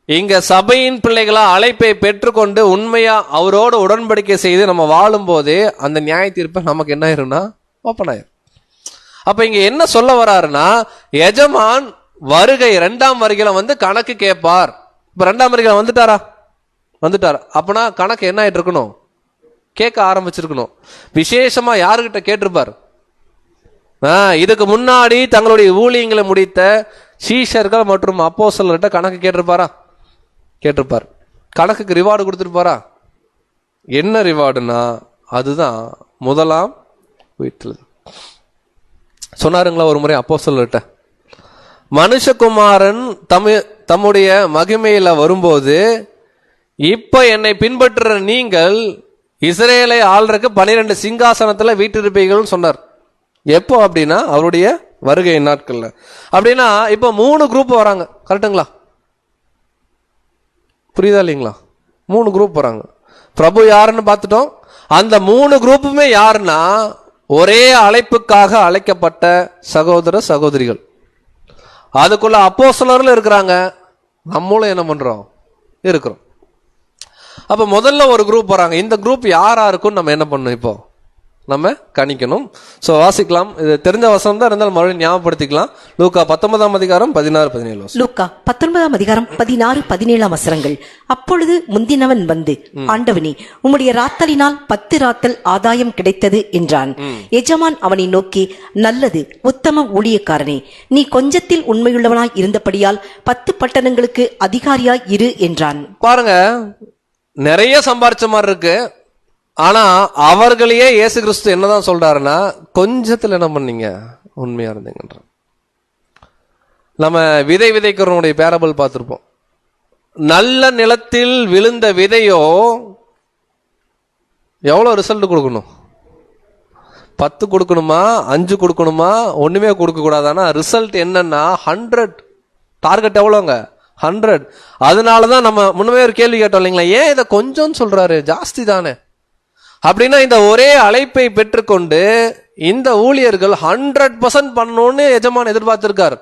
இங்க சபையின் பிள்ளைகளா அழைப்பை பெற்றுக்கொண்டு உண்மையா அவரோட உடன்படிக்கை செய்து நம்ம வாழும் போதே அந்த நியாய தீர்ப்பு நமக்கு என்ன ஆயிரும்னா ஓப்பன் ஆயிரும். அப்ப இங்க என்ன சொல்ல வராருன்னா, எஜமான் வருகை 2ஆம் வருகையில கணக்கு கேட்பார். இப்ப 2ஆம் வருகையில வந்துட்டாரா? அப்பனா கணக்கு என்ன ஆயிட்டு இருக்கணும்? கேட்க ஆரம்பிச்சிருக்கணும். விசேஷமா யாருகிட்ட கேட்டிருப்பார்? இதுக்கு முன்னாடி தங்களுடைய ஊழியங்களை முடித்த சீஷர்கள் மற்றும் அப்போஸ்தலர்கிட்ட கணக்கு கேட்டிருப்பார். கணக்குக்கு ரிவார்டு கொடுத்திருப்பாரா? என்ன ரிவார்டுனா அதுதான் முதலாம் வீட்டில் சொன்னாருங்களா ஒரு முறை அப்போஸ்தலர்கிட்ட, மனுஷகுமாரன் தம்முடைய மகிமையில வரும்போது இப்ப என்னை பின்பற்றுற நீங்கள் இஸ்ரேலை ஆள்றதுக்கு 12 சிங்காசனத்துல வீட்டிருப்பீர்கள் சொன்னார். எப்போ அப்படின்னா அவருடைய வருகை நாட்கள்ல. அப்படின்னா இப்ப 3 குரூப் வராங்க. கரெக்டுங்களா? புரியுதா இல்லைங்களா? 3 குரூப் போறாங்க. பிரபு யாருன்னு பார்த்துட்டோம். அந்த 3 குரூப்புமே யாருன்னா ஒரே அழைப்புக்காக அழைக்கப்பட்ட சகோதர சகோதரிகள். அதுக்குள்ள அப்போஸ்தலர்கள் இருக்கிறாங்க, நம்மளும் என்ன பண்றோம், இருக்கிறோம். அப்ப முதல்ல ஒரு குரூப் போறாங்க. இந்த குரூப் யாரா இருக்கும் நம்ம என்ன பண்ணணும், இப்போ நம்ம கணிக்கணும். சோ வாசிக்கலாம். இது தெரிஞ்ச வசனம் தான் இருந்தாலும் மறுபடியும் ஞாபகப்படுத்திக்கலாம். லூக்கா 19ஆம் அதிகாரம் 16-17. லூக்கா 19ஆம் அதிகாரம் 16-17 வசனங்கள். அப்பொழுது முந்தினவன் வந்து, ஆண்டவனே, உம்முடைய ராத்தலினால் 10 ராத்தல் ஆதாயம் கிடைத்தது என்றான். எஜமான் அவனை நோக்கி, நல்லது உத்தம ஊழியக்காரனே, நீ கொஞ்சத்தில் உண்மையுள்ளவனாய் இருந்தபடியால் 10 பட்டணங்களுக்கு அதிகாரியாய் இரு என்றான். பாருங்க, நிறைய சம்பாரிச்ச மாதிரி இருக்கு. ஆனா அவர்களையே இயேசு கிறிஸ்து என்னதான் சொல்றாருன்னா, கொஞ்சத்துல என்ன பண்ணீங்க, உண்மையா இருந்தீங்கன்ற. நம்ம விதை விதைக்கிறவனுடைய பேரபிள் பார்த்திருப்போம். நல்ல நிலத்தில் விழுந்த விதையோ எவ்வளவு ரிசல்ட் கொடுக்கணும், 10 கொடுக்கணுமா, 5 கொடுக்கணுமா, ஒண்ணுமே கொடுக்க கூடாதானா? ரிசல்ட் என்னன்னா 100. டார்கெட் எவ்வளோங்க, 100. அதனாலதான் நம்ம முன்னமே ஒரு கேள்வி கேட்டோம் இல்லைங்களா, ஏன் இதை கொஞ்சம் சொல்றாரு, ஜாஸ்தி தானே அப்படின்னா. இந்த ஒரே அழைப்பை பெற்றுக்கொண்டு இந்த ஊழியர்கள் 100% பண்ணணும்னு எஜமான் எதிர்பார்த்திருக்காரு.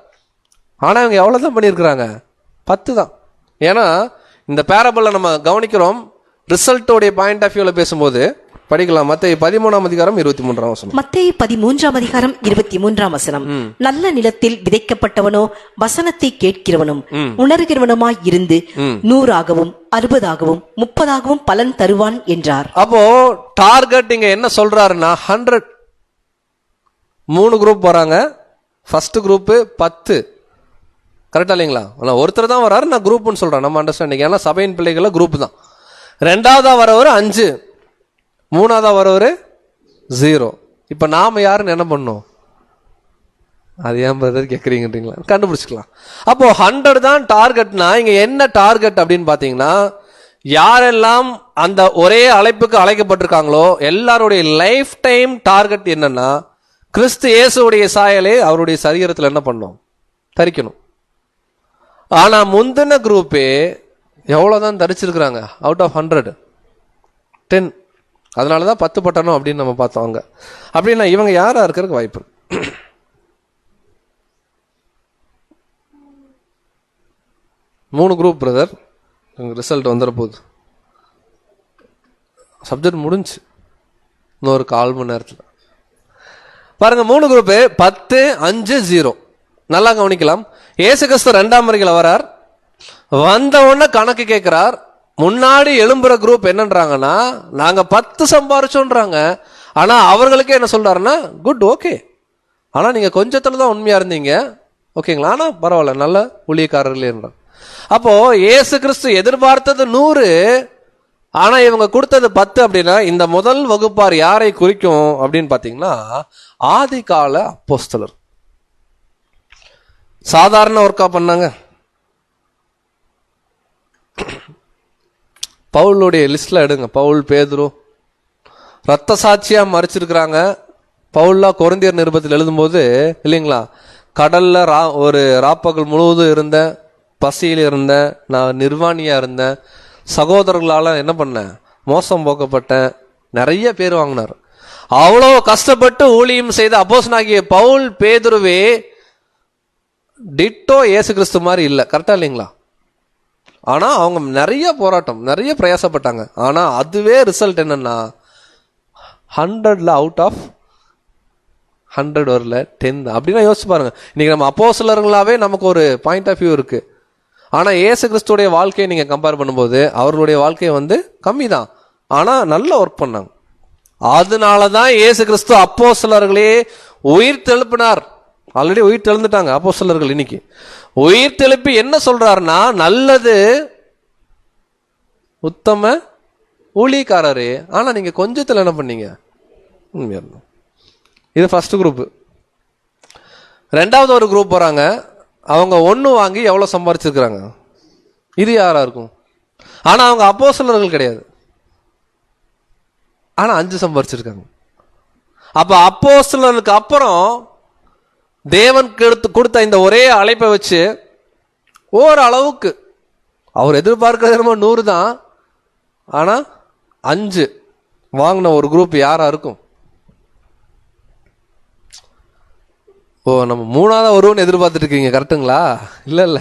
ஆனா இவங்க எவ்வளவுதான் பண்ணியிருக்கிறாங்க, 10 தான். ஏன்னா இந்த பேரபிள்ல நம்ம கவனிக்கிறோம், ரிசல்ட்டோடைய பாயிண்ட் ஆஃப் வியூல பேசும்போது படிக்கலாம். மத்தேயு 13ஆம் அதிகாரம் 23ஆம் வசனம். மத்தேயு 13ஆம் அதிகாரம் 23ஆம் வசனம். நல்ல நிலத்தில் விதைக்கப்பட்டவனோ வசனத்தை கேட்கிறவனும் உணர்கிறவனுமாய் இருந்து 100ஆகவும் 60ஆகவும் 30ஆகவும் பலன் தருவான் என்றார். அப்போ டார்கெட் இங்க என்ன சொல்றாருன்னா 100. 3 குரூப் வராங்க. First group 10. கரெக்டா இல்லைங்களா? ஒருத்தர் தான் வராரு, நான் குரூப்னு சொல்றேன், நம்ம அண்டர்ஸ்டாண்டிங். ஏன்னா சபையின் பிள்ளைகள குரூப் தான். 2ஆவதா வரவர் 5, 3ஆவதா வரவர் 0. இப்ப நாம யாருன்னு என்ன பண்ணோம், அது ஏன் பிரதர் கேட்குறீங்கன்றீங்களா, கண்டுபிடிச்சிக்கலாம். அப்போ 100 தான் டார்கெட்னா இங்க என்ன டார்கெட் அப்படின்னு பாத்தீங்கன்னா, யாரெல்லாம் அந்த ஒரே அழைப்புக்கு அழைக்கப்பட்டிருக்காங்களோ எல்லாருடைய லைஃப் டைம் டார்கெட் என்னன்னா, கிறிஸ்து இயேசுடைய சாயலே அவருடைய சரீரத்தில் என்ன பண்ணணும், தரிக்கணும். ஆனா முந்தின குரூப்பே எவ்வளவுதான் தரிச்சிருக்கிறாங்க, அவுட் ஆஃப் 100 10. அதனாலதான் 10 பட்டணம் அப்படின்னு நம்ம பார்த்தோம். அப்படின்னா இவங்க யாரா இருக்கிறதுக்கு வாய்ப்பு? 3 குரூப் பிரதர், ரிசல்ட் வந்துட போகுது. சப்ஜெக்ட் முடிஞ்சு இன்னொரு 1/4 மணி நேரத்தில் பாருங்க. 3 குரூப் 10, 5, 0. நல்லா கவனிக்கலாம். இயேசு கிறிஸ்து 2ஆம் வருகையில வரார். வந்த உடனே கணக்கு கேட்கிறார். முன்னாடி எழும்புற குரூப் என்னன்றாங்கன்னா, நாங்க 10 சம்பாரிச்சோன்றாங்க. ஆனா அவர்களுக்கே என்ன சொல்றாருன்னா, குட், ஓகே, ஆனா நீங்க கொஞ்சத்துல தான் உண்மையா இருந்தீங்க, ஓகேங்களா, ஆனா பரவாயில்ல, நல்ல ஊழியக்காரர்களே என்றார். அப்போ இயேசு கிறிஸ்து எதிர்பார்த்தது 100, ஆனா இவங்க கொடுத்தது 10. அப்படின்னா இந்த முதல் வகுப்பார் யாரை குறிக்கும் அப்படின்னு பாத்தீங்கன்னா, ஆதி கால அப்போஸ்தலர். சாதாரண ஒர்க்கா பண்ணாங்க. பவுலுடைய லிஸ்ட்ல எடுங்க. பவுல், பேதுரு ரத்த சாட்சியா மறிச்சிருக்கிறாங்க. பவுல்லா கொரிந்தியர் நிருபத்தில் எழுதும்போது இல்லைங்களா, கடல்ல ஒரு ராப்பகல் முழுவதும் இருந்த, பசியில் இருந்த, நான் நிர்வாணியா இருந்தேன், சகோதரர்களால என்ன பண்ணேன், மோசம் போக்கப்பட்டேன், நிறைய பேர் வாங்கினார். அவ்வளோ கஷ்டப்பட்டு ஊழியம் செய்த அப்போஸ்தலனாகிய பவுல், பேதுருவே டிட்டோ இயேசு கிறிஸ்து மாதிரி இல்லை. கரெக்டா இல்லைங்களா? ஆனா அவங்க நிறைய போராட்டம், நிறைய பிரயாசப்பட்டாங்க. ஆனா அதுவே ரிசல்ட் என்னன்னா 100ல அவுட் ஆஃப் 100 வரல, 10. அப்படின்னா யோசிச்சு பாருங்க. இன்னைக்கு நம்ம அப்போஸ்தலர்களாவே நமக்கு ஒரு பாயிண்ட் ஆஃப் வியூ இருக்கு. ஆனா இயேசு கிறிஸ்துடைய வாழ்க்கையை நீங்க கம்பேர் பண்ணும்போது அவர்களுடைய வாழ்க்கை கம்மி தான், ஆனா நல்ல ஒர்க் பண்ணாங்க. அதனாலதான் இயேசு கிறிஸ்து அப்போஸ்தலர்களே உயிர் தெழுப்பினார். ஆல்ரெடி உயிர் தெழுந்துட்டாங்க அப்போஸ்தலர்கள். இன்னைக்கு உயிர் தெழுப்பி என்ன சொல்றாருன்னா, நல்லது உத்தம ஊழியக்காரரே, ஆனா நீங்க கொஞ்சத்துல என்ன பண்ணீங்க, உண்மையா இருந்தோம். இது ஃபர்ஸ்ட் குரூப். 2ஆவது ஒரு குரூப் வராங்க. அவங்க 1 வாங்கி எவ்வளவு சம்பாரிச்சிருக்கிறாங்க, இது யாரா இருக்கும்? ஆனா அவங்க அப்போஸ்தலர்கள் கிடையாது, ஆனா 5 சம்பாரிச்சிருக்காங்க. அப்ப அப்போஸ்தலர்களுக்கு அப்புறம் தேவன் கொடுத்த இந்த ஒரே அழைப்பை வச்சு ஓரளவுக்கு அவர் எதிர்பார்க்கறது என்னமோ 100 தான், ஆனா 5 வாங்கின ஒரு குரூப் யாரா இருக்கும்? ஓ, நம்ம 3ஆவதா வருவோம்னு எதிர்பார்த்துட்டு இருக்கீங்க, கரெக்டுங்களா? இல்ல,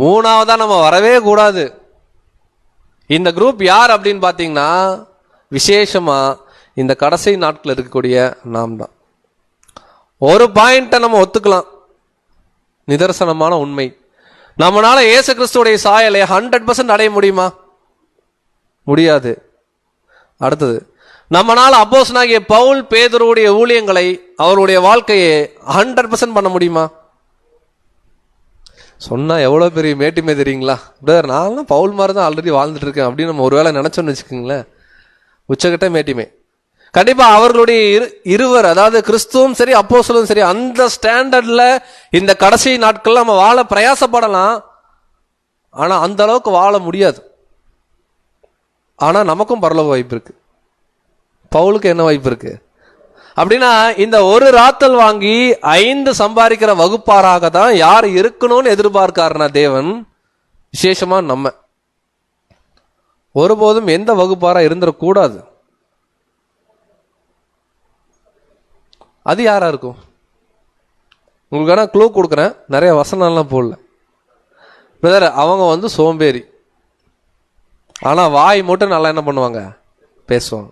3ஆவதா நம்ம வரவே கூடாது. இந்த குரூப் யார் அப்படின்னு பாத்தீங்கன்னா, விசேஷமா இந்த கடைசி நாட்கள் இருக்கக்கூடிய நாம் தான். ஒரு பாயிண்ட நம்ம ஒத்துக்கலாம், நிதர்சனமான உண்மை, நம்மளால இயேசு கிறிஸ்துவோடைய சாயலை 100% அடைய முடியுமா? முடியாது. அடுத்தது, நம்மளால அப்போஸ்தலனாகிய பவுல் பேதுருவுடைய ஊழியங்களை, அவருடைய வாழ்க்கையை 100% பண்ண முடியுமா? சொன்னா எவ்வளவு பெரிய மேட்டிமே தெரியுங்களா? பிரதர், நான் பவுல் மாதிரி தான் ஆல்ரெடி வாழ்ந்துட்டு இருக்கேன் அப்படின்னு நம்ம ஒருவேளை நினைச்சோன்னு வச்சுக்கோங்களேன், உச்சகட்ட மேட்டிமே. கண்டிப்பா அவர்களுடைய இருவர், அதாவது கிறிஸ்துவும் சரி அப்போஸ்தலரும் சரி, அந்த ஸ்டாண்டர்ட்ல இந்த கடைசி நாட்கள் நம்ம வாழ பிரயாசப்படலாம், ஆனா அந்த அளவுக்கு வாழ முடியாது. ஆனா நமக்கும் பரலோக வாய்ப்பு இருக்கு. பவுலுக்கு என்ன வாய்ப்பு இருக்கு அப்படின்னா, இந்த ஒரு ராத்தல் வாங்கி 5 சம்பாதிக்கிற வகுப்பாராக தான் யார் இருக்கணும்னு எதிர்பார்க்காருனா தேவன், விசேஷமா நம்ம ஒருபோதும் எந்த வகுப்பாரா இருந்துடக்கூடாது. அது யாரா இருக்கும்? உங்களுக்கான க்ளூ கொடுக்குறேன், நிறைய வசனம்லாம் போடல. பிரதர், அவங்க சோம்பேறி, ஆனா வாய் மட்டும் நல்லா என்ன பண்ணுவாங்க, பேசுவாங்க.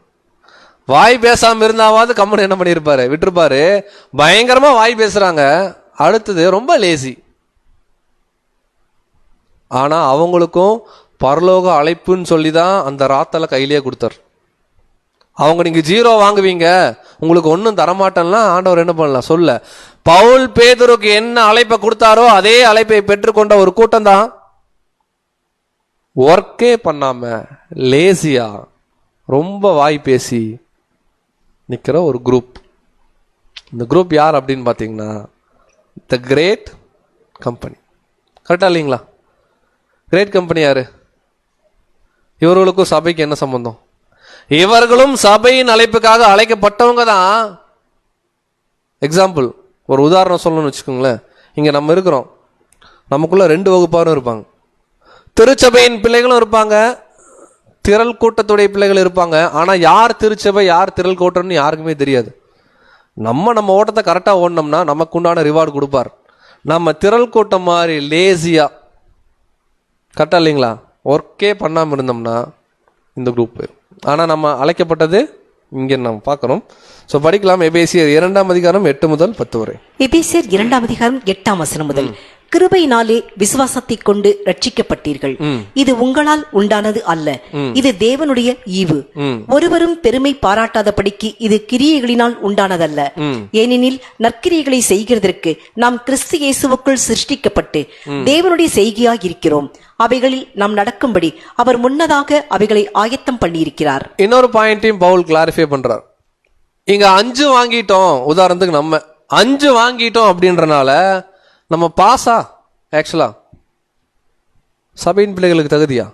வாய் பேசாம இருந்தாவது கம்மன் என்ன பண்ணிருப்பாரு, விட்டுருப்பாரு. பயங்கரமா வாய் பேசுறாங்க, அடுத்தது ரொம்ப லேசி. ஆனா அவங்களுக்கும் பரலோக அழைப்புன்னு சொல்லிதான் அந்த ராத்தலை கையிலேயே கொடுத்தார். அவங்க நீங்க 0 வாங்குவீங்க, உங்களுக்கு ஒன்னும் தரமாட்டேன்னா ஆண்டவர் என்ன பண்ணலாம் சொல்ல. பவுல் பேதுருக்கு என்ன அழைப்பை கொடுத்தாரோ அதே அழைப்பை பெற்றுக்கொண்ட ஒரு கூட்டம் தான் ஒர்க்கே பண்ணாம லேசியா ரொம்ப வாய் பேசி நிக்கிற ஒரு குரூப். இந்த குரூப் யார் அப்படின்னு பாத்தீங்கன்னா, த கிரேட் கம்பெனி. கரெக்டா இல்லைங்களா? கிரேட் கம்பெனி யாரு? இவர்களுக்கும் சபைக்கு என்ன சம்பந்தம்? இவர்களும் சபையின் அழைப்புக்காக அழைக்கப்பட்டவங்க தான். எக்ஸாம்பிள், ஒரு உதாரணம் சொல்லணும்னு வச்சுக்கோங்களேன். இங்க நம்ம இருக்கிறோம், நமக்குள்ள 2 வகுப்பாரும் இருப்பாங்க. திருச்சபையின் பிள்ளைகளும் இருப்பாங்க, திரள் கூட்டத்துடைய பிள்ளைகள் இருப்பாங்க. ஆனா யார் திருச்சபை யார் திரள் கூட்டம்னு யாருக்குமே தெரியாது. நம்ம ஓட்டத்தை கரெக்டா ஓடனோம்னா நமக்கு உண்டான ரிவார்டு கொடுப்பார். நம்ம திரள் கூட்டம் மாதிரி லேசியா, கரெக்டா இல்லைங்களா, ஒர்க்கே பண்ணாம இருந்தோம்னா இந்த குரூப். ஆனா நம்ம அழைக்கப்பட்டது இங்க நம்ம பார்க்கிறோம். சோ படிக்கலாம். எபேசியர் 2ஆம் அதிகாரம் 8 முதல் 10 வரை. எபேசியர் 2ஆம் அதிகாரம் 8ஆம் வசனம் முதல். கிருபையினாலே விசுவாசத்தை கொண்டு ரட்சிக்கப்பட்டீர்கள், இது உங்களால் உண்டானது அல்ல, இது தேவனுடைய ஈவு, ஒருவரும் பெருமை பாராட்டாதபடிக்கு இது கிரியைகளினால் உண்டானதல்ல. ஏனெனில் நற்கிரியைகளை செய்கிறதற்கு நாம் கிறிஸ்து இயேசுவுக்குள் சிருஷ்டிக்கப்பட்டு தேவனுடைய செய்கையாய் இருக்கிறோம். அவைகளில் நாம் நடக்கும்படி அவர் முன்னதாக அவைகளை ஆயத்தம் பண்ணியிருக்கிறார். இன்னொரு பாயிண்டையும் பவுல் கிளாரிஃபை பண்றார். இங்க 5 வாங்கிட்டோம், உதாரணத்துக்கு நம்ம 5 வாங்கிட்டோம் அப்படின்றனால நம்ம பாஸா? ஆக்சுவலா சபையின் பிள்ளைகளுக்கு தகுதியா?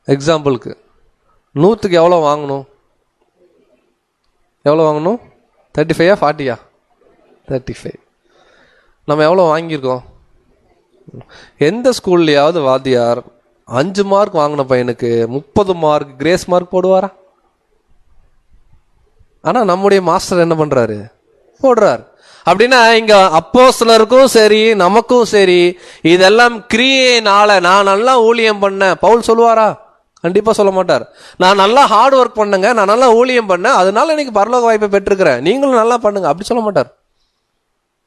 எக்ஸாம்பிளுக்கு 100க்கு எவ்வளோ வாங்கணும்? 35 40? 35. நம்ம எவ்வளோ வாங்கியிருக்கோம்? எந்த ஸ்கூல்லையாவது வாத்தியார் 5 மார்க் வாங்கின பையனுக்கு 30 மார்க் கிரேஸ் மார்க் போடுவாரா? ஆனா நம்முடைய மாஸ்டர் என்ன பண்றாரு, போடுறார். அப்படின்னா இங்க அப்போஸ்தலருக்கும் சரி நமக்கும் சரி இதெல்லாம் கிரியையினால. நான் நல்லா ஊழியம் பண்ண பவுல் சொல்லுவாரா? கண்டிப்பா சொல்ல மாட்டார். நான் நல்லா ஹார்ட் ஒர்க் பண்ணுங்க, நான் நல்லா ஊழியம் பண்ண, அதனால எனக்கு பரலோக வாய்ப்பை பெற்றிருக்கிறேன், நீங்களும் நல்லா பண்ணுங்க, அப்படி சொல்ல மாட்டார்.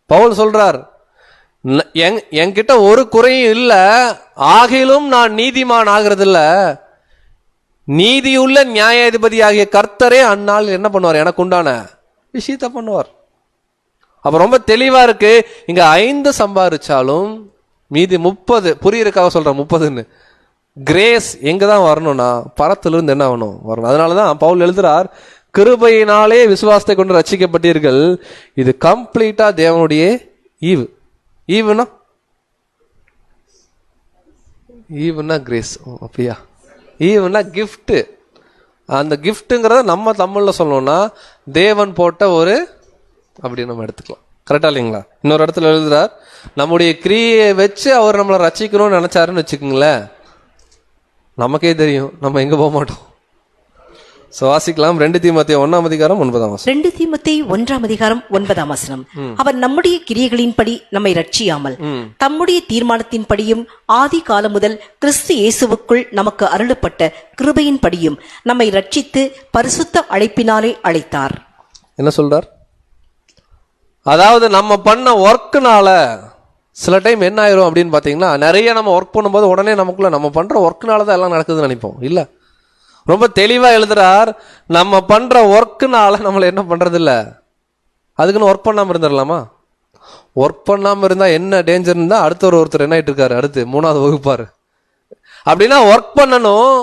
பவுல் சொல்றார், என்கிட்ட ஒரு குறையும் இல்ல, ஆகிலும் நான் நீதிமான் ஆகிறது இல்ல, நீதியுள்ள நியாயாதிபதி ஆகிய கர்த்தரே அந்நாள் என்ன பண்ணுவார், எனக்கு உண்டான விஷயத்தை பண்ணுவார். அப்ப ரொம்ப தெளிவா இருக்கு. இங்க 5 சம்பாதிச்சாலும் மீதி 30, புரியுறதுக்காக சொல்றேன் 30ன்னு, கிரேஸ் எங்கதான் வரணும்னா பரத்திலிருந்து என்ன ஆகணும், வரணும். அதனாலதான் பவுல் எழுதுறார், கிருபையினாலே விசுவாசத்தை கொண்டு ரட்சிக்கப்பட்டீர்கள், இது கம்ப்ளீட்டா தேவனுடைய ஈவு. ஈவுனா கிரேஸ், அப்படியா? ஈவுனா கிஃப்ட். அந்த கிஃப்ட்ங்கிறத நம்ம தமிழ்ல சொல்லணும்னா தேவன் போட்ட ஒரு, அப்படி நம்ம எடுத்துக்கலாம். கரெக்டா இல்லைங்களா? இன்னொரு இடத்துல எழுதுறார், நம்முடைய கிரியை வச்சு அவர் நம்மளை ரட்சிக்கணும்னு நினைச்சாருன்னு வச்சுக்கோங்களேன், நமக்கே தெரியும் நம்ம எங்க போக மாட்டோம். வாசிக்கலாம் 2 தீமோத்தேயு 1:9. 2 தீமோத்தேயு 1:9. அவர் நம்முடைய கிரியைகளின்படி நம்மை ரட்சியாமல் தம்முடைய தீர்மானத்தின்படியும் ஆதி காலம் முதல் கிறிஸ்து இயேசுவுக்குள் நமக்கு அருளப்பட்ட கிருபையின்படியும் நம்மை ரட்சித்து பரிசுத்த அழைப்பினாலே அழைத்தார். என்ன சொல்றார்? அதாவது நம்ம பண்ண ஒர்க்குனால சில டைம் என்ன ஆயிரும் அப்படின்னு பாத்தீங்கன்னா, நிறைய நம்ம ஒர்க் பண்ணும்போது உடனே நமக்குள்ள நம்ம பண்ற ஒர்க்குனால தான் எல்லாம் நடக்குதுன்னு நினைப்போம். இல்ல, ரொம்ப தெளிவா எழுதுறார், நம்ம பண்ற ஒர்க்குனால நம்மள என்ன பண்றது இல்ல. அதுக்குன்னு ஒர்க் பண்ணாம இருந்துடலாமா? ஒர்க் பண்ணாம இருந்தா என்ன டேஞ்சர் இருந்தா, ஒருத்தர் என்ன ஆயிட்டு இருக்காரு, அடுத்து 3வது வகுப்பாரு. அப்படின்னா ஒர்க் பண்ணணும்.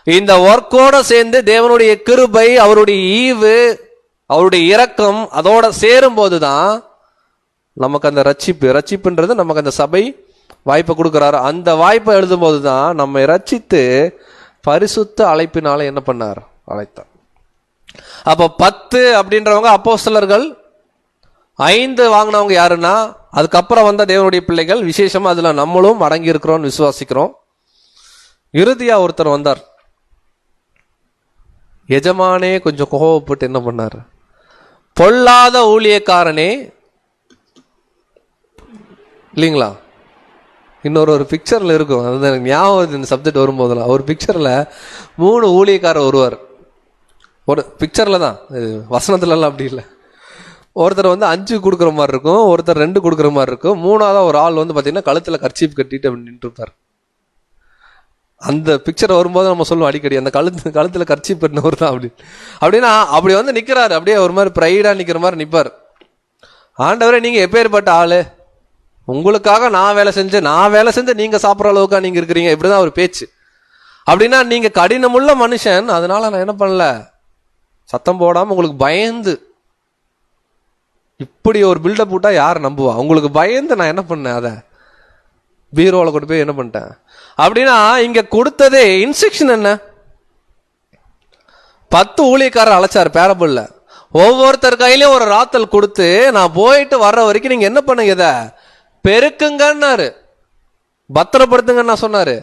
இந்த ஒர்க்கோட சேர்ந்து தேவனுடைய கிருபை, அவருடைய ஈவு, அவருடைய இரக்கம் அதோட சேரும் போதுதான் நமக்கு அந்த ரட்சிப்புன்றது நமக்கு அந்த சபை வாய்ப்பை கொடுக்கிறாரு. அந்த வாய்ப்பை எழுதும் போதுதான் நம்ம ரட்சித்து பரிசுத்த அழைப்பினால என்ன பண்ணார், அழைத்தார். அப்ப 10 அப்படின்றவங்க அப்போஸ்தலர்கள், 5 வாங்கினவங்க யாருன்னா அதுக்கப்புறம் வந்த தேவனுடைய பிள்ளைகள், விசேஷமா அதுல நம்மளும் அடங்கி இருக்கிறோம், விசுவாசிக்கிறோம். இறுதியா ஒருத்தர் வந்தார், எஜமானே கொஞ்சம் கோபப்பட்டு என்ன பண்ணார், பொல்லாத ஊழியக்காரனே இல்லைங்களா? இன்னொரு பிக்சர்ல இருக்கும், அது எனக்கு ஞாபகம் இந்த சப்ஜெக்ட் வரும்போதெல்லாம். ஒரு பிக்சர்ல 3 ஊழியக்காரர் வருவார். ஒரு பிக்சர்ல தான், வசனத்துல எல்லாம் அப்படி இல்லை. ஒருத்தர் 5 கொடுக்குற மாதிரி இருக்கும், ஒருத்தர் 2 கொடுக்குற மாதிரி இருக்கும், 3ஆவதா ஒரு ஆள் பாத்தீங்கன்னா கழுத்துல கர்ச்சீப் கட்டிட்டு அப்படி நின்று இருப்பார். அந்த பிக்சர் வரும்போது நம்ம சொல்லுவோம் அடிக்கடி, அந்த கழுத்துல கர்ச்சீப் கட்டினவர் தான் அப்படின்னா அப்படி நிக்கிறாரு, அப்படியே ஒரு மாதிரி பிரைடா நிக்கிற மாதிரி நிப்பார். ஆண்டவரே, நீங்க எப்பேற்பட்ட ஆளு, உங்களுக்காக நான் வேலை செஞ்சு நீங்க சாப்பிட்ற அளவுக்கா நீங்க இருக்கிறீங்க, இப்படிதான் ஒரு பேச்சு. அப்படின்னா நீங்க கடினமுள்ள மனுஷன், அதனால நான் என்ன பண்ணல, சத்தம் போடாம உங்களுக்கு பயந்து, இப்படி ஒரு பில்டப் போட்டா யார் நம்புவா, உங்களுக்கு பயந்து நான் என்ன பண்ணேன், அதை பீரோல கொண்டு போய் என்ன பண்ணிட்டேன். அப்படின்னா இங்க கொடுத்ததே இன்ஸ்ட்ரக்ஷன் என்ன, 10 ஊழியக்காரர் அழைச்சார் பேரபிள்ல. ஒவ்வொருத்தர் கையிலயும் ஒரு ராத்தல் கொடுத்து, நான் போயிட்டு வர்ற வரைக்கும் நீங்க என்ன பண்ணுங்க, இத பெருக்குங்கன்னாரு, பத்திரப்படுத்துங்கன்னு சொன்னாரு.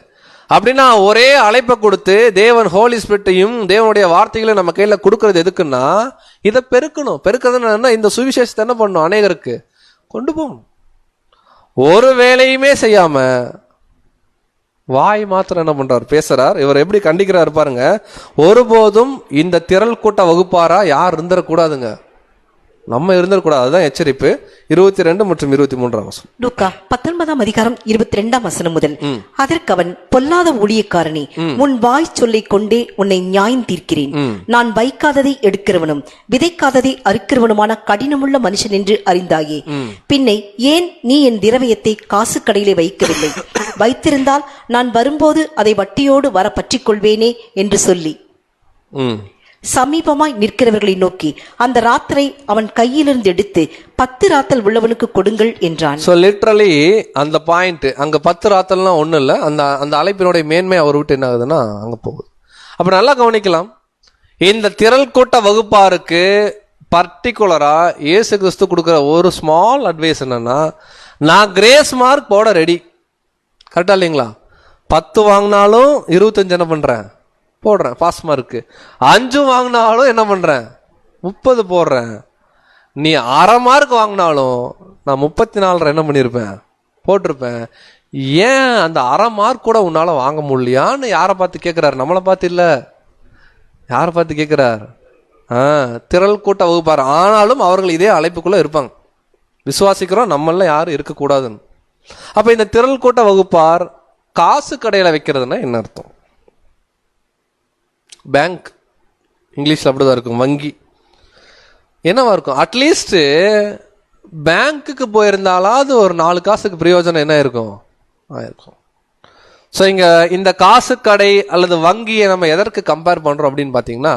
அப்படின்னா ஒரே அழைப்பை கொடுத்து தேவன் ஹோலி ஸ்பிரிட்டையும் தேவனுடைய வார்த்தைகளையும் நம்ம கையில கொடுக்கறது எதுக்குன்னா, இதை பெருக்கணும். பெருக்கிறதுனா இந்த சுவிசேஷத்தை என்ன பண்ணணும், அநேகருக்கு கொண்டு போகணும். ஒரு வேலையுமே செய்யாம வாய் மாத்திரம் என்ன பண்றார், பேசுறார். இவர் எப்படி கண்டிக்கிறார் பாருங்க. ஒருபோதும் இந்த திரள் கூட்ட வகுப்பாரா யார் இருந்துடக்கூடாதுங்க, நம்ம இருந்துடக்கூடாது. அதுதான் எச்சரிப்பு. 22 மற்றும் 23 லூக்கா 19:22 முதல். அதற்கு அவன், பொல்லாத ஊழியக்காரனே, உன் வாய் சொல்லிக் கொண்டே உன்னை நியாயம் தீர்க்கிறேன். நான் வைக்காததை எடுக்கிறவனும் விதைக்காததை அறுக்கிறவனுமான கடினமுள்ள மனுஷன் என்று அறிந்தாயே. பின்னை ஏன் நீ என் திரவியத்தை காசு கடையிலே வைக்கவில்லை? வைத்திருந்தால் நான் வரும்போது அதை வட்டியோடு வர பற்றிக் கொள்வேனே என்று சொல்லி சமீபமாய் நிற்கிறவர்களை நோக்கி அந்த ராத்தலை அவன் கையிலிருந்து எடுத்து 10 ராத்தல் உள்ளவனுக்கு கொடுங்கள் என்றான். சோ லிட்டரலி அந்த பாயிண்ட் அங்க 10 ராத்தல்னா ஒண்ணு இல்ல, அந்த அழைப்பினுடைய மேன்மை அவர் விட்டு என்ன ஆகுதுன்னா அங்க போகுது. அப்ப நல்லா கவனிக்கலாம், இந்த திரள் கூட்ட வகுப்பாருக்கு பர்டிகுலரா இயேசு கிறிஸ்து கொடுக்குற ஒரு ஸ்மால் அட்வைஸ் என்னன்னா, நான் கிரேஸ் மார்க் போட ரெடி. கரெக்டா இல்லைங்களா? 10 வாங்கினாலும் 25 என்ன பண்றேன், போடுறேன் பாஸ் மார்க்கு. 5 வாங்கினாலும் என்ன பண்றேன், 30 போடுறேன். நீ அரை மார்க் வாங்கினாலும் நான் 34 என்ன பண்ணிருப்பேன், போட்டிருப்பேன். ஏன் அந்த அரை மார்க் கூட உன்னால வாங்க முடியலையான்னு யாரை பார்த்து கேட்கிறாரு? நம்மளை பார்த்து இல்ல, யாரை பார்த்து கேட்கிறார்? திரள் கூட்ட வகுப்பார். ஆனாலும் அவர்கள் இதே அழைப்புக்குள்ள இருப்பாங்க. விசுவாசிக்கிறோம் நம்மள யாரும் இருக்கக்கூடாதுன்னு. அப்ப இந்த திரள் கூட்ட வகுப்பார் காசு கடையில வைக்கிறதுனா என்ன அர்த்தம்? பேங்க் இங்கிலீஷ்ல அப்படிதான் இருக்கும், வங்கி என்னவா இருக்கும்? அட்லீஸ்ட் பேங்க்குக்கு போயிருந்தாலாவது ஒரு 4 காசுக்கு பிரயோஜனம் என்ன இருக்கும் ஆயிருக்கும். ஸோ இங்க இந்த காசு கடை அல்லது வங்கியை நம்ம எதற்கு கம்பேர் பண்றோம் அப்படின்னு பாத்தீங்கன்னா,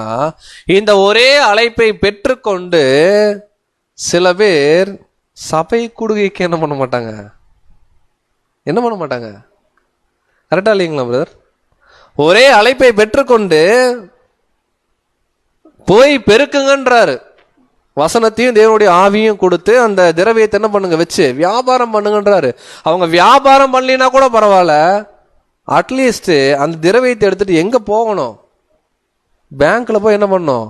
இந்த ஒரே அழைப்பை பெற்றுக்கொண்டு சில பேர் சபை கூடுகைக்கு என்ன பண்ண மாட்டாங்க. கரெக்டா இல்லைங்களா பிரதர்? ஒரே அழைப்பை பெற்றுக்கொண்டு போய் பெருக்குங்கன்றாரு. வசனத்தையும் தேவனுடைய ஆவியும் கொடுத்து அந்த திரவியத்தை என்ன பண்ணுங்க வச்சு வியாபாரம் பண்ணுங்கன்றாரு. அவங்க வியாபாரம் பண்ணலினா கூட பரவாயில்ல, அட்லீஸ்ட் அந்த திரவியத்தை எடுத்துட்டு எங்க போகணும்? பேங்க்ல போய் என்ன பண்ணணும்?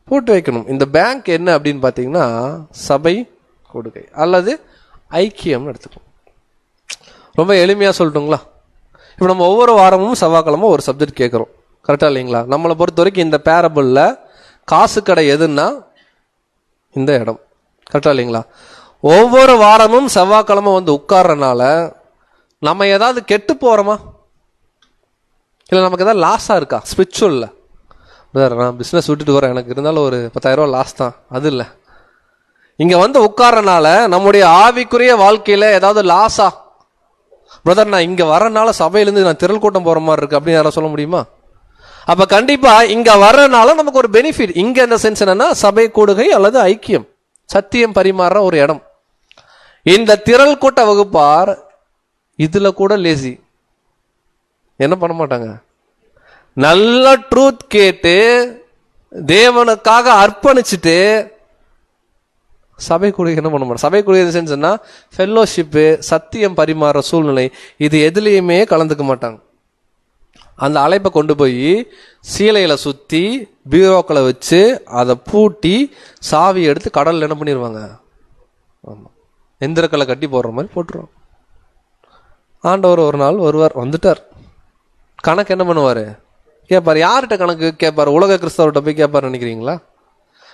போட்டு வைக்கணும். இந்த பேங்க் என்ன அப்படின்னு பார்த்தீங்கன்னா சபை கொடுக்கை அல்லது ஐக்கியம் எடுத்துக்கணும். ரொம்ப எளிமையா சொல்லட்டுங்களா? இப்போ நம்ம ஒவ்வொரு வாரமும் செவ்வாய்க்கிழமை ஒரு சப்ஜெக்ட் கேட்குறோம், கரெக்டா இல்லைங்களா? நம்மளை பொறுத்த வரைக்கும் இந்த பேரபிள்ல காசு கடை எதுன்னா இந்த இடம், கரெக்டா இல்லைங்களா? ஒவ்வொரு வாரமும் செவ்வாய்க்கிழமை வந்து உட்கார்றனால நம்ம ஏதாவது கெட்டு போறோமா? இல்லை நமக்கு ஏதாவது லாஸா இருக்கா ஸ்பிரிச்சுவல்ல? நான் பிஸ்னஸ் விட்டுட்டு வரேன், எனக்கு இருந்தாலும் ஒரு 10,000 ரூபா லாஸ் தான், அது இல்லை. இங்க வந்து உட்கார்றனால நம்முடைய ஆவிக்குரிய வாழ்க்கையில ஏதாவது லாஸா? பிரதர், நான் இங்க வரனால சபையிலேருந்து நான் திரள் கூட்டம் போற மாதிரி இருக்கு அப்படின்னு யாராவது சொல்ல முடியுமா? அப்ப கண்டிப்பா இங்க வர்றதுனால நமக்கு ஒரு பெனிஃபிட். இங்க இந்த சென்ஸ் என்னன்னா சபை கூடுகை அல்லது ஐக்கியம், சத்தியம் பரிமாறுற ஒரு இடம். இந்த திரள் கூட்ட வகுப்பார் இதுல கூட லேசி என்ன பண்ண மாட்டாங்க. நல்ல ட்ரூத் கேட்டு தேவனுக்காக அர்ப்பணிச்சுட்டு சபை கூடுகை என்ன பண்ண மாட்டாங்க. சபை கூடுகை சென்ஸ்னா ஃபெல்லோஷிப்பு, சத்தியம் பரிமாற சூழ்நிலை, இது எதுலேயுமே கலந்துக்க மாட்டாங்க. அந்த அழைப்பை கொண்டு போய் சீலையில சுத்தி பீரோக்களை வச்சு அதை பூட்டி சாவி எடுத்து கடல்ல என்ன பண்ணிடுவாங்க? ஆமா, எந்திரக்களை கட்டி போடுற மாதிரி போட்டுருவோம். ஆண்டவர் ஒரு நாள் வருவார், வந்துட்டார். கணக்கு என்ன பண்ணுவாரு? கேட்பாரு. யார்கிட்ட கணக்கு கேட்பாரு? உலக கிறிஸ்தவர்கிட்ட போய் கேட்பாரு நினைக்கிறீங்களா?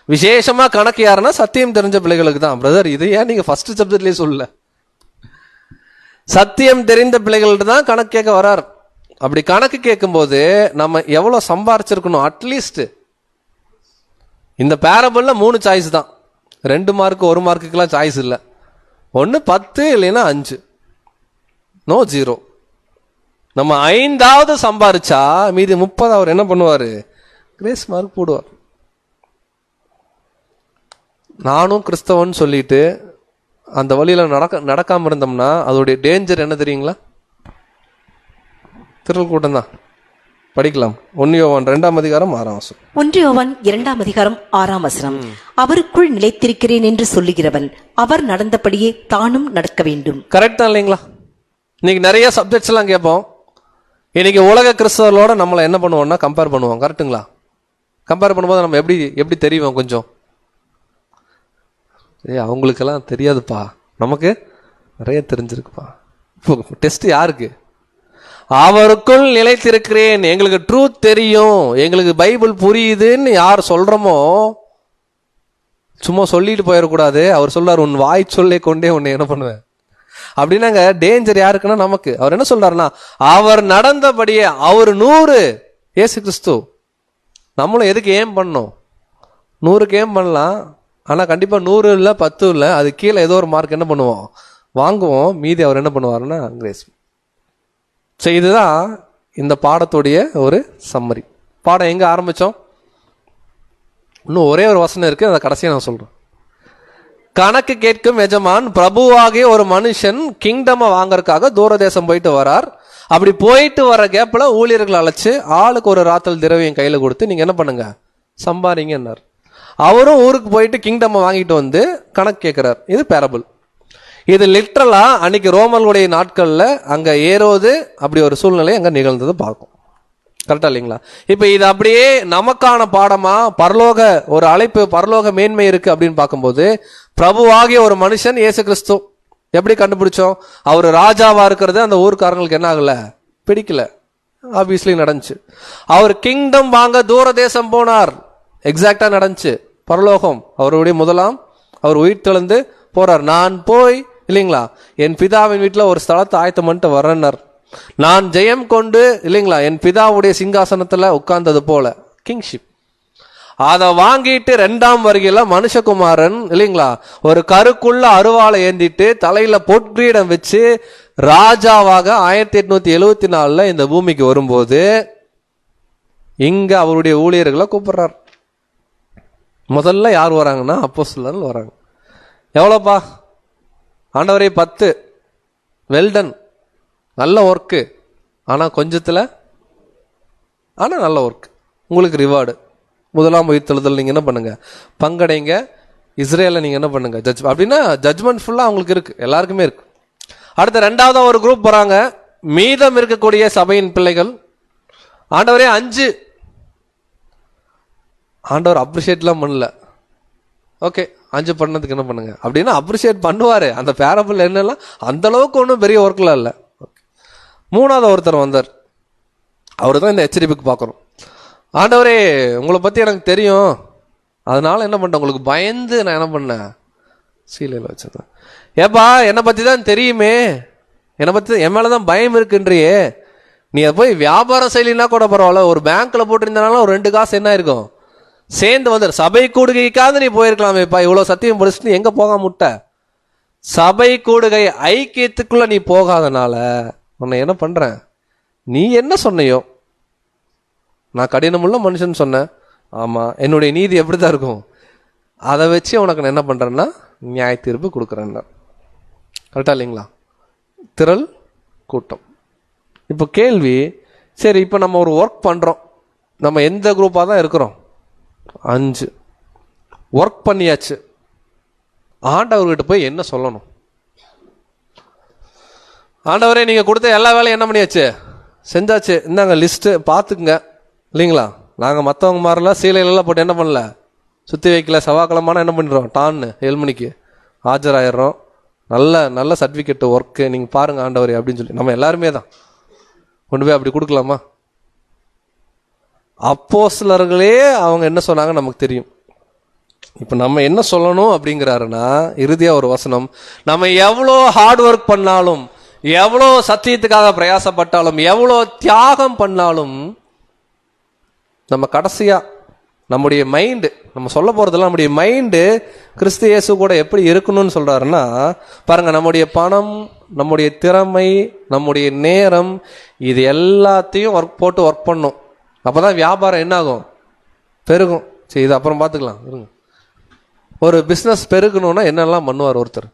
விசேஷமா கணக்கு யாருன்னா சத்தியம் தெரிஞ்ச பிள்ளைகளுக்கு தான். பிரதர், இது ஏன் நீங்க ஃபர்ஸ்ட் சப்ஜெக்ட்லயே சொல்லல? சத்தியம் தெரிந்த பிள்ளைகள்ட்ட தான் கணக்கு கேட்க வரார். அப்படி கணக்கு கேட்கும்போது நம்ம எவ்வளவு சம்பாரிச்சிருக்கணும்? அட்லீஸ்ட் இந்த பேரபிள்ல 3 சாய்ஸ் தான். 2 மார்க் 1 மார்க்குக்கெல்லாம் சாய்ஸ் இல்லை. ஒன்று 10 இல்லைன்னா 5, நோ 0. நம்ம 5வது சம்பாரிச்சா மீதி 30 அவர் என்ன பண்ணுவாரு? கிரேஸ் மார்க் போடுவார். நானும் கிறிஸ்தவன் சொல்லிட்டு அந்த வழியில நடக்காம இருந்தோம்னா அதோடைய டேஞ்சர் என்ன தெரியுங்களா? திரள் கூட்டம் தான். படிக்கலாம். 1 யோவான் 2ஆம் அதிகாரம் 6ஆம் வசனம். 1 யோவான் 2ஆம் அதிகாரம் 6ஆம் வசனம். அவருக்குள் நிலைத்திருக்கிறேன் என்று சொல்லுகிறவன் அவர் நடந்தபடியே தானும் நடக்க வேண்டும். கரெக்ட் தான் இல்லைங்களா? இன்னைக்கு நிறைய சப்ஜெக்ட்ஸ் எல்லாம் கேட்போம். இன்னைக்கு உலக கிறிஸ்தவர்களோட நம்மளை என்ன பண்ணுவோம்னா கம்பேர் பண்ணுவோம். கரெக்டுங்களா? கம்பேர் பண்ணும்போது நம்ம எப்படி தெரியும்? கொஞ்சம் அவங்களுக்கெல்லாம் தெரியாதுப்பா, நமக்கு நிறைய தெரிஞ்சிருக்குப்பா. இப்போ டெஸ்ட் யாருக்கு? அவருக்குள் நிலைத்திருக்கிறேன், எங்களுக்கு ட்ரூத் தெரியும், எங்களுக்கு பைபிள் புரியுதுன்னு யார் சொல்றோமோ சும்மா சொல்லிட்டு போயிடக்கூடாது. அவர் சொல்றாரு, உன் வாய் சொல்லை கொண்டே உன்னை என்ன பண்ணுவேன் அப்படின்னாங்க. டேஞ்சர் யாருக்குன்னா நமக்கு. அவர் என்ன சொல்றாருன்னா அவர் நடந்தபடியே அவர் 100 இயேசு கிறிஸ்து. நம்மளும் எதுக்கு ஏம் பண்ணோம்? 100க்கு ஏம் பண்ணலாம். ஆனா கண்டிப்பா 100 இல்லை 10 இல்லை, அது கீழே ஏதோ ஒரு மார்க் என்ன பண்ணுவோம்? வாங்குவோம். மீதி அவர் என்ன பண்ணுவாருன்னா கிரேஸ். சரி, இதுதான் இந்த பாடத்துடைய ஒரு சம்மரி. பாடம் எங்க ஆரம்பிச்சோம்? இன்னும் ஒரே ஒரு வசனம் இருக்கு, அதை கடைசியா நான் சொல்றேன். கணக்கு கேட்கும் எஜமான் பிரபுவாகிய ஒரு மனுஷன் கிங்டம் வாங்கறதுக்காக தூரதேசம் போயிட்டு வரார். அப்படி போயிட்டு வர கேப்ல ஊழியர்களை அழைச்சு ஆளுக்கு ஒரு ராத்தல் திரவியம் கையில கொடுத்து நீங்க என்ன பண்ணுங்க, சம்பாதிங்கன்னார். அவரும் ஊருக்கு போயிட்டு கிங்டம் வாங்கிட்டு வந்து கணக்கு கேட்கிறார். இது பேரபிள். இது லிட்ரலா அன்னைக்கு ரோமர்களுடைய நாட்கள்ல அங்க ஏரோது அப்படி ஒரு சூழ்நிலை அங்க நிகழ்ந்தது பார்க்கும். கரெக்டா இல்லைங்களா? இப்ப இது அப்படியே நமக்கான பாடமா பரலோக ஒரு அழைப்பு, பரலோக மேன்மை இருக்கு அப்படின்னு பார்க்கும்போது பிரபுவாகிய ஒரு மனுஷன் இயேசு கிறிஸ்து எப்படி கண்டுபிடிச்சோம்? அவர் ராஜாவா இருக்கிறது அந்த ஊர்க்காரங்களுக்கு என்ன ஆகல, பிடிக்கல. ஆப்வியஸ்லி நடந்துச்சு. அவர் கிங்டம் வாங்க தூர தேசம் போனார். எக்ஸாக்டா நடந்துச்சு. பரலோகம் அவருடைய முதலாம் அவர் உயிர் தெழுந்து போறார். நான் போய் இல்லைங்களா என் பிதாவின் வீட்டுல ஒரு ஸ்தலத்தை ஆயத்தம் பண்ணிட்டு வரேன்னார். நான் ஜெயம் கொண்டு இல்லைங்களா என் பிதாவுடைய சிங்காசனத்துல உட்கார்ந்தது போல கிங்ஷிப் அதை வாங்கிட்டு 2ஆம் வருகையில மனுஷகுமாரன் இல்லைங்களா ஒரு கருக்குள்ள அருவாளை ஏந்திட்டு தலையில பொற்கிரீடம் வச்சு ராஜாவாக 1874 இந்த பூமிக்கு வரும்போது இங்க அவருடைய ஊழியர்களை கூப்பிடுறார். முதல்ல யார் வராங்கன்னா அப்போஸ்தலர்கள் வராங்க. எவ்வளோப்பா ஆண்டவரே 10, வெல்டன், நல்ல ஒர்க்கு, ஆனா கொஞ்சத்துல ஆனா நல்ல ஒர்க், உங்களுக்கு ரிவார்டு. முதலாம் உயிர்த்தெழுதல் நீங்க என்ன பண்ணுங்க, பங்கடைங்க, இஸ்ரேலை நீங்கள் என்ன பண்ணுங்க ஜட்ஜ் அப்படின்னா ஜட்ஜ்மெண்ட் ஃபுல்லாக அவங்களுக்கு இருக்கு, எல்லாருக்குமே இருக்கு. அடுத்த ரெண்டாவதா ஒரு குரூப் போறாங்க, மீதம் இருக்கக்கூடிய சபையின் பிள்ளைகள். ஆண்டவரே 5, ஆண்டவர் அப்ரிஷியேட்லாம் பண்ணல. ஓகே 5 பண்ணதுக்கு என்ன பண்ணுங்க அப்படின்னா அப்ரிஷியேட் பண்ணுவாரு. அந்த பேரபிள் என்னெல்லாம் அந்த அளவுக்கு ஒன்றும் பெரிய ஒர்க்லாம் இல்லை. மூணாவது ஒருத்தர் வந்தார், அவரு தான் இந்த எச்சரிப்புக்கு பார்க்குறோம். ஆண்டவரே உங்களை பற்றி எனக்கு தெரியும், அதனால என்ன பண்ணேன், உங்களுக்கு பயந்து நான் என்ன பண்ணேன், சீலையில் வச்சிருந்தேன். ஏப்பா என்னை பற்றி தான் தெரியுமே, என்னை பற்றி என் மேலே தான் பயம் இருக்குன்றியே, நீ அதை போய் வியாபாரம் செய்யலினா கூட பரவாயில்ல, ஒரு பேங்க்கில் போட்டிருந்தனால ஒரு 2 காசு என்ன இருக்கும் சேர்ந்து வந்துரு. சபை கூடுகைக்காவது நீ போயிருக்கலாமேப்பா, இவ்வளோ சத்தியம் படிச்சுட்டு எங்கே போகாம விட்ட? சபை கூடுகை ஐக்கியத்துக்குள்ள நீ போகாதனால உன்னை என்ன பண்றேன், நீ என்ன சொன்னையோ, நான் கடினமுள்ள மனுஷன் சொன்னேன், ஆமா என்னுடைய நீதி எப்படிதான் இருக்கும், அதை வச்சு உனக்கு நான் என்ன பண்றேன்னா நியாய தீர்ப்பு கொடுக்குறேன். கரெக்டா இல்லைங்களா? திரள் கூட்டம். இப்போ கேள்வி, சரி இப்போ நம்ம ஒரு ஒர்க் பண்றோம், நம்ம எந்த குரூப்பாக தான் இருக்கிறோம், 5 ஒர்க் பண்ணியாச்சு, ஆண்டவர்கிட்ட போய் என்ன சொல்லணும்? ஆண்டவரே நீங்க கொடுத்த எல்லா வேலையும் என்ன பண்ணியாச்சு, செஞ்சாச்சு, இந்தாங்க லிஸ்ட் பார்த்துக்குங்க இல்லைங்களா? நாங்கள் மற்றவங்க மாதிரிலாம் சீலையிலலாம் போட்டு என்ன பண்ணல, சுற்றி வைக்கல. செவ்வாய்க்கிழமான என்ன பண்ணிடுறோம், டான்னு 7 மணிக்கு ஆஜராயிடுறோம். நல்ல நல்ல சர்டிஃபிகேட் ஒர்க்கு நீங்கள் பாருங்கள் ஆண்டவரே அப்படின்னு சொல்லி நம்ம எல்லாருமே தான் கொண்டு போய் அப்படி கொடுக்கலாமா? அப்போஸ்தலர்களே அவங்க என்ன சொன்னாங்க நமக்கு தெரியும். இப்போ நம்ம என்ன சொல்லணும் அப்படிங்கிறாருன்னா, இறுதியாக ஒரு வசனம், நம்ம எவ்வளோ ஹார்ட் ஒர்க் பண்ணாலும், எவ்வளோ சத்தியத்துக்காக பிரயாசப்பட்டாலும், எவ்வளோ தியாகம் பண்ணாலும், நம்ம கடைசியா நம்முடைய மைண்டு, நம்ம சொல்ல போறதெல்லாம் நம்முடைய மைண்டு கிறிஸ்து இயேசு கூட எப்படி இருக்கணும்னு சொல்றாருன்னா, பாருங்க, நம்முடைய பணம், நம்முடைய திறமை, நம்முடைய நேரம், இது எல்லாத்தையும் போட்டு ஒர்க் பண்ணும். அப்பதான் வியாபாரம் என்ன ஆகும், பெருகும். சரி இது அப்புறம் பார்த்துக்கலாம் இருங்க. ஒரு பிஸ்னஸ் பெருகணும்னா என்னெல்லாம் பண்ணுவார் ஒருத்தர்?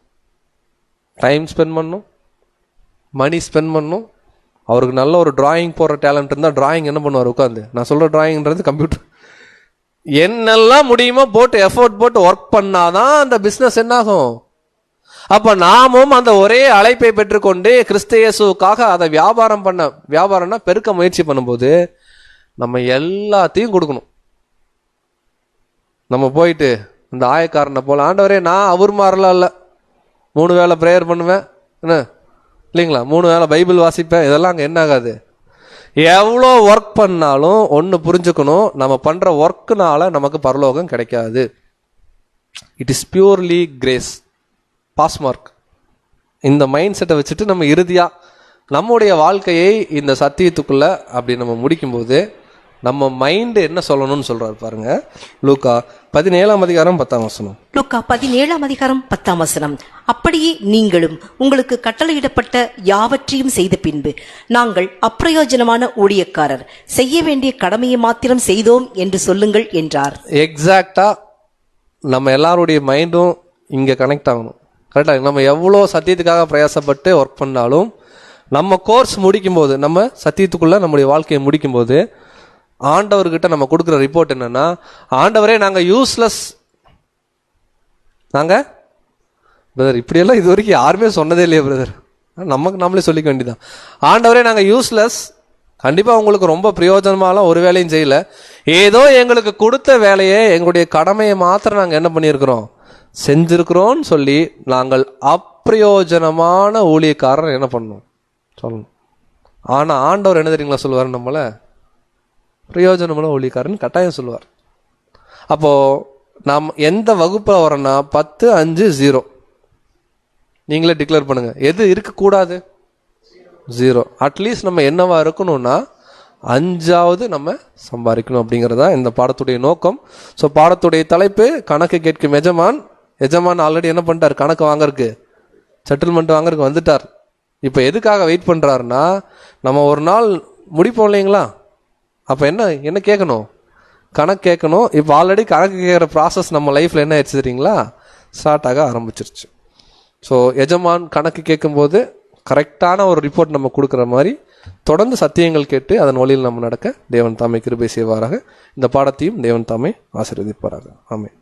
டைம் ஸ்பெண்ட் பண்ணும், மணி ஸ்பெண்ட் பண்ணும். அவருக்கு நல்ல ஒரு டிராயிங் போடுற டேலண்ட் இருந்தால் டிராயிங் என்ன பண்ணுவார் உட்காந்து, நான் சொல்கிற டிராயிங்கிறது கம்ப்யூட்டர், என்னெல்லாம் முடியுமோ போட்டு எஃபோர்ட் போட்டு ஒர்க் பண்ணாதான் அந்த பிஸ்னஸ் என்ன ஆகும். அப்போ நாமும் அந்த ஒரே அழைப்பை பெற்றுக்கொண்டு கிறிஸ்து இயேசுவுக்காக அதை வியாபாரம்னா பெருக்க முயற்சி பண்ணும்போது நம்ம எல்லாத்தையும் கொடுக்கணும். நம்ம போயிட்டு இந்த ஆயக்காரனை போல, ஆண்டவரே நான் அவர் மாதிரிலாம் இல்லை, 3 வேளை ப்ரேயர் பண்ணுவேன் என்ன இல்லைங்களா, 3 வேளை பைபிள் வாசிப்பேன், இதெல்லாம் அங்கே என்ன ஆகாது. எவ்வளோ ஒர்க் பண்ணாலும் ஒன்று புரிஞ்சுக்கணும், நம்ம பண்ணுற ஒர்க்குனால நமக்கு பரலோகம் கிடைக்காது. It is purely grace, pass mark. இந்த மைண்ட் செட்டை வச்சுட்டு நம்ம இறுதியாக நம்முடைய வாழ்க்கையை இந்த சத்தியத்துக்குள்ள அப்படி நம்ம முடிக்கும்போது நம்ம மைண்டு என்ன சொல்லணும்னு சொல்றாரு பாருங்க. லூக்கா 17:10. லூக்கா 17:10. அப்படியே நீங்களும் உங்களுக்கு கட்டளையிடப்பட்ட யாவற்றையும் செய்த பின்பு, நாங்கள் அப்பிரயோஜனமான ஊழியக்காரர், செய்ய வேண்டிய கடமையை மாத்திரம் செய்தோம் என்று சொல்லுங்கள் என்றார். எக்ஸாக்டா நம்ம எல்லாருடைய மைண்டும் இங்க கனெக்ட் ஆகணும். கரெக்டா? நம்ம எவ்வளோ சத்தியத்துக்காக பிரயாசப்பட்டு ஒர்க் பண்ணாலும் நம்ம கோர்ஸ் முடிக்கும் போது, நம்ம சத்தியத்துக்குள்ள நம்முடைய வாழ்க்கையை முடிக்கும் போது ஆண்டவர்கிட்ட நம்ம கொடுக்குற ரிப்போர்ட் என்னன்னா, ஆண்டவரே நாங்கள் யூஸ்லெஸ். நாங்கள் பிரதர் இப்படியெல்லாம் இது வரைக்கும் யாருமே சொன்னதே இல்லையா பிரதர், நமக்கு நம்மளே சொல்லிக்க வேண்டியதான். ஆண்டவரே நாங்கள் யூஸ்லெஸ், கண்டிப்பாக உங்களுக்கு ரொம்ப பிரயோஜனமாலாம் ஒரு வேலையும் செய்யல, ஏதோ எங்களுக்கு கொடுத்த வேலையை, எங்களுடைய கடமையை மாத்திரம் நாங்கள் என்ன பண்ணியிருக்கிறோம், செஞ்சிருக்கிறோன்னு சொல்லி நாங்கள் அப்பிரயோஜனமான ஊழியக்காரர் என்ன பண்ணணும் சொல்லணும். ஆனால் ஆண்டவர் என்ன தெரியுங்களா சொல்லுவார், நம்மளை பிரயோஜனமான ஊழியக்காரன் கட்டாயம் சொல்லுவார். அப்போ நாம் எந்த வகுப்பில் வரோன்னா 10, 5, 0. நீங்களே டிக்ளேர் பண்ணுங்க, எது இருக்கக்கூடாது, 0. அட்லீஸ்ட் நம்ம என்னவா இருக்கணும்னா 5ஆவது நம்ம சம்பாதிக்கணும் அப்படிங்கிறதா இந்த பாடத்துடைய நோக்கம். ஸோ பாடத்துடைய தலைப்பு கணக்கு கேட்கும் எஜமான். எஜமான் ஆல்ரெடி என்ன பண்ணிட்டார், கணக்கு வாங்கறதுக்கு, செட்டில்மெண்ட் வாங்கறதுக்கு வந்துட்டார். இப்போ எதுக்காக வெயிட் பண்ணுறாருன்னா, நம்ம ஒரு நாள் முடிப்போம் இல்லைங்களா, அப்போ என்ன கேட்கணும், கணக்கு கேட்கணும். இப்போ ஆல்ரெடி கணக்கு கேட்குற ப்ராசஸ் நம்ம லைஃப்பில் என்ன ஆயிடுச்சு தெரியுங்களா, ஸ்டார்ட் ஆக ஆரம்பிச்சிருச்சு. ஸோ எஜமான் கணக்கு கேட்கும்போது கரெக்டான ஒரு ரிப்போர்ட் நம்ம கொடுக்குற மாதிரி தொடர்ந்து சத்தியங்கள் கேட்டு அதன் வழியில் நம்ம நடக்க தேவன் தாமே கிருபை செய்வாராக. இந்த பாடத்தையும் தேவன் தாமே ஆசீர்வதிப்பாராக. ஆமென்.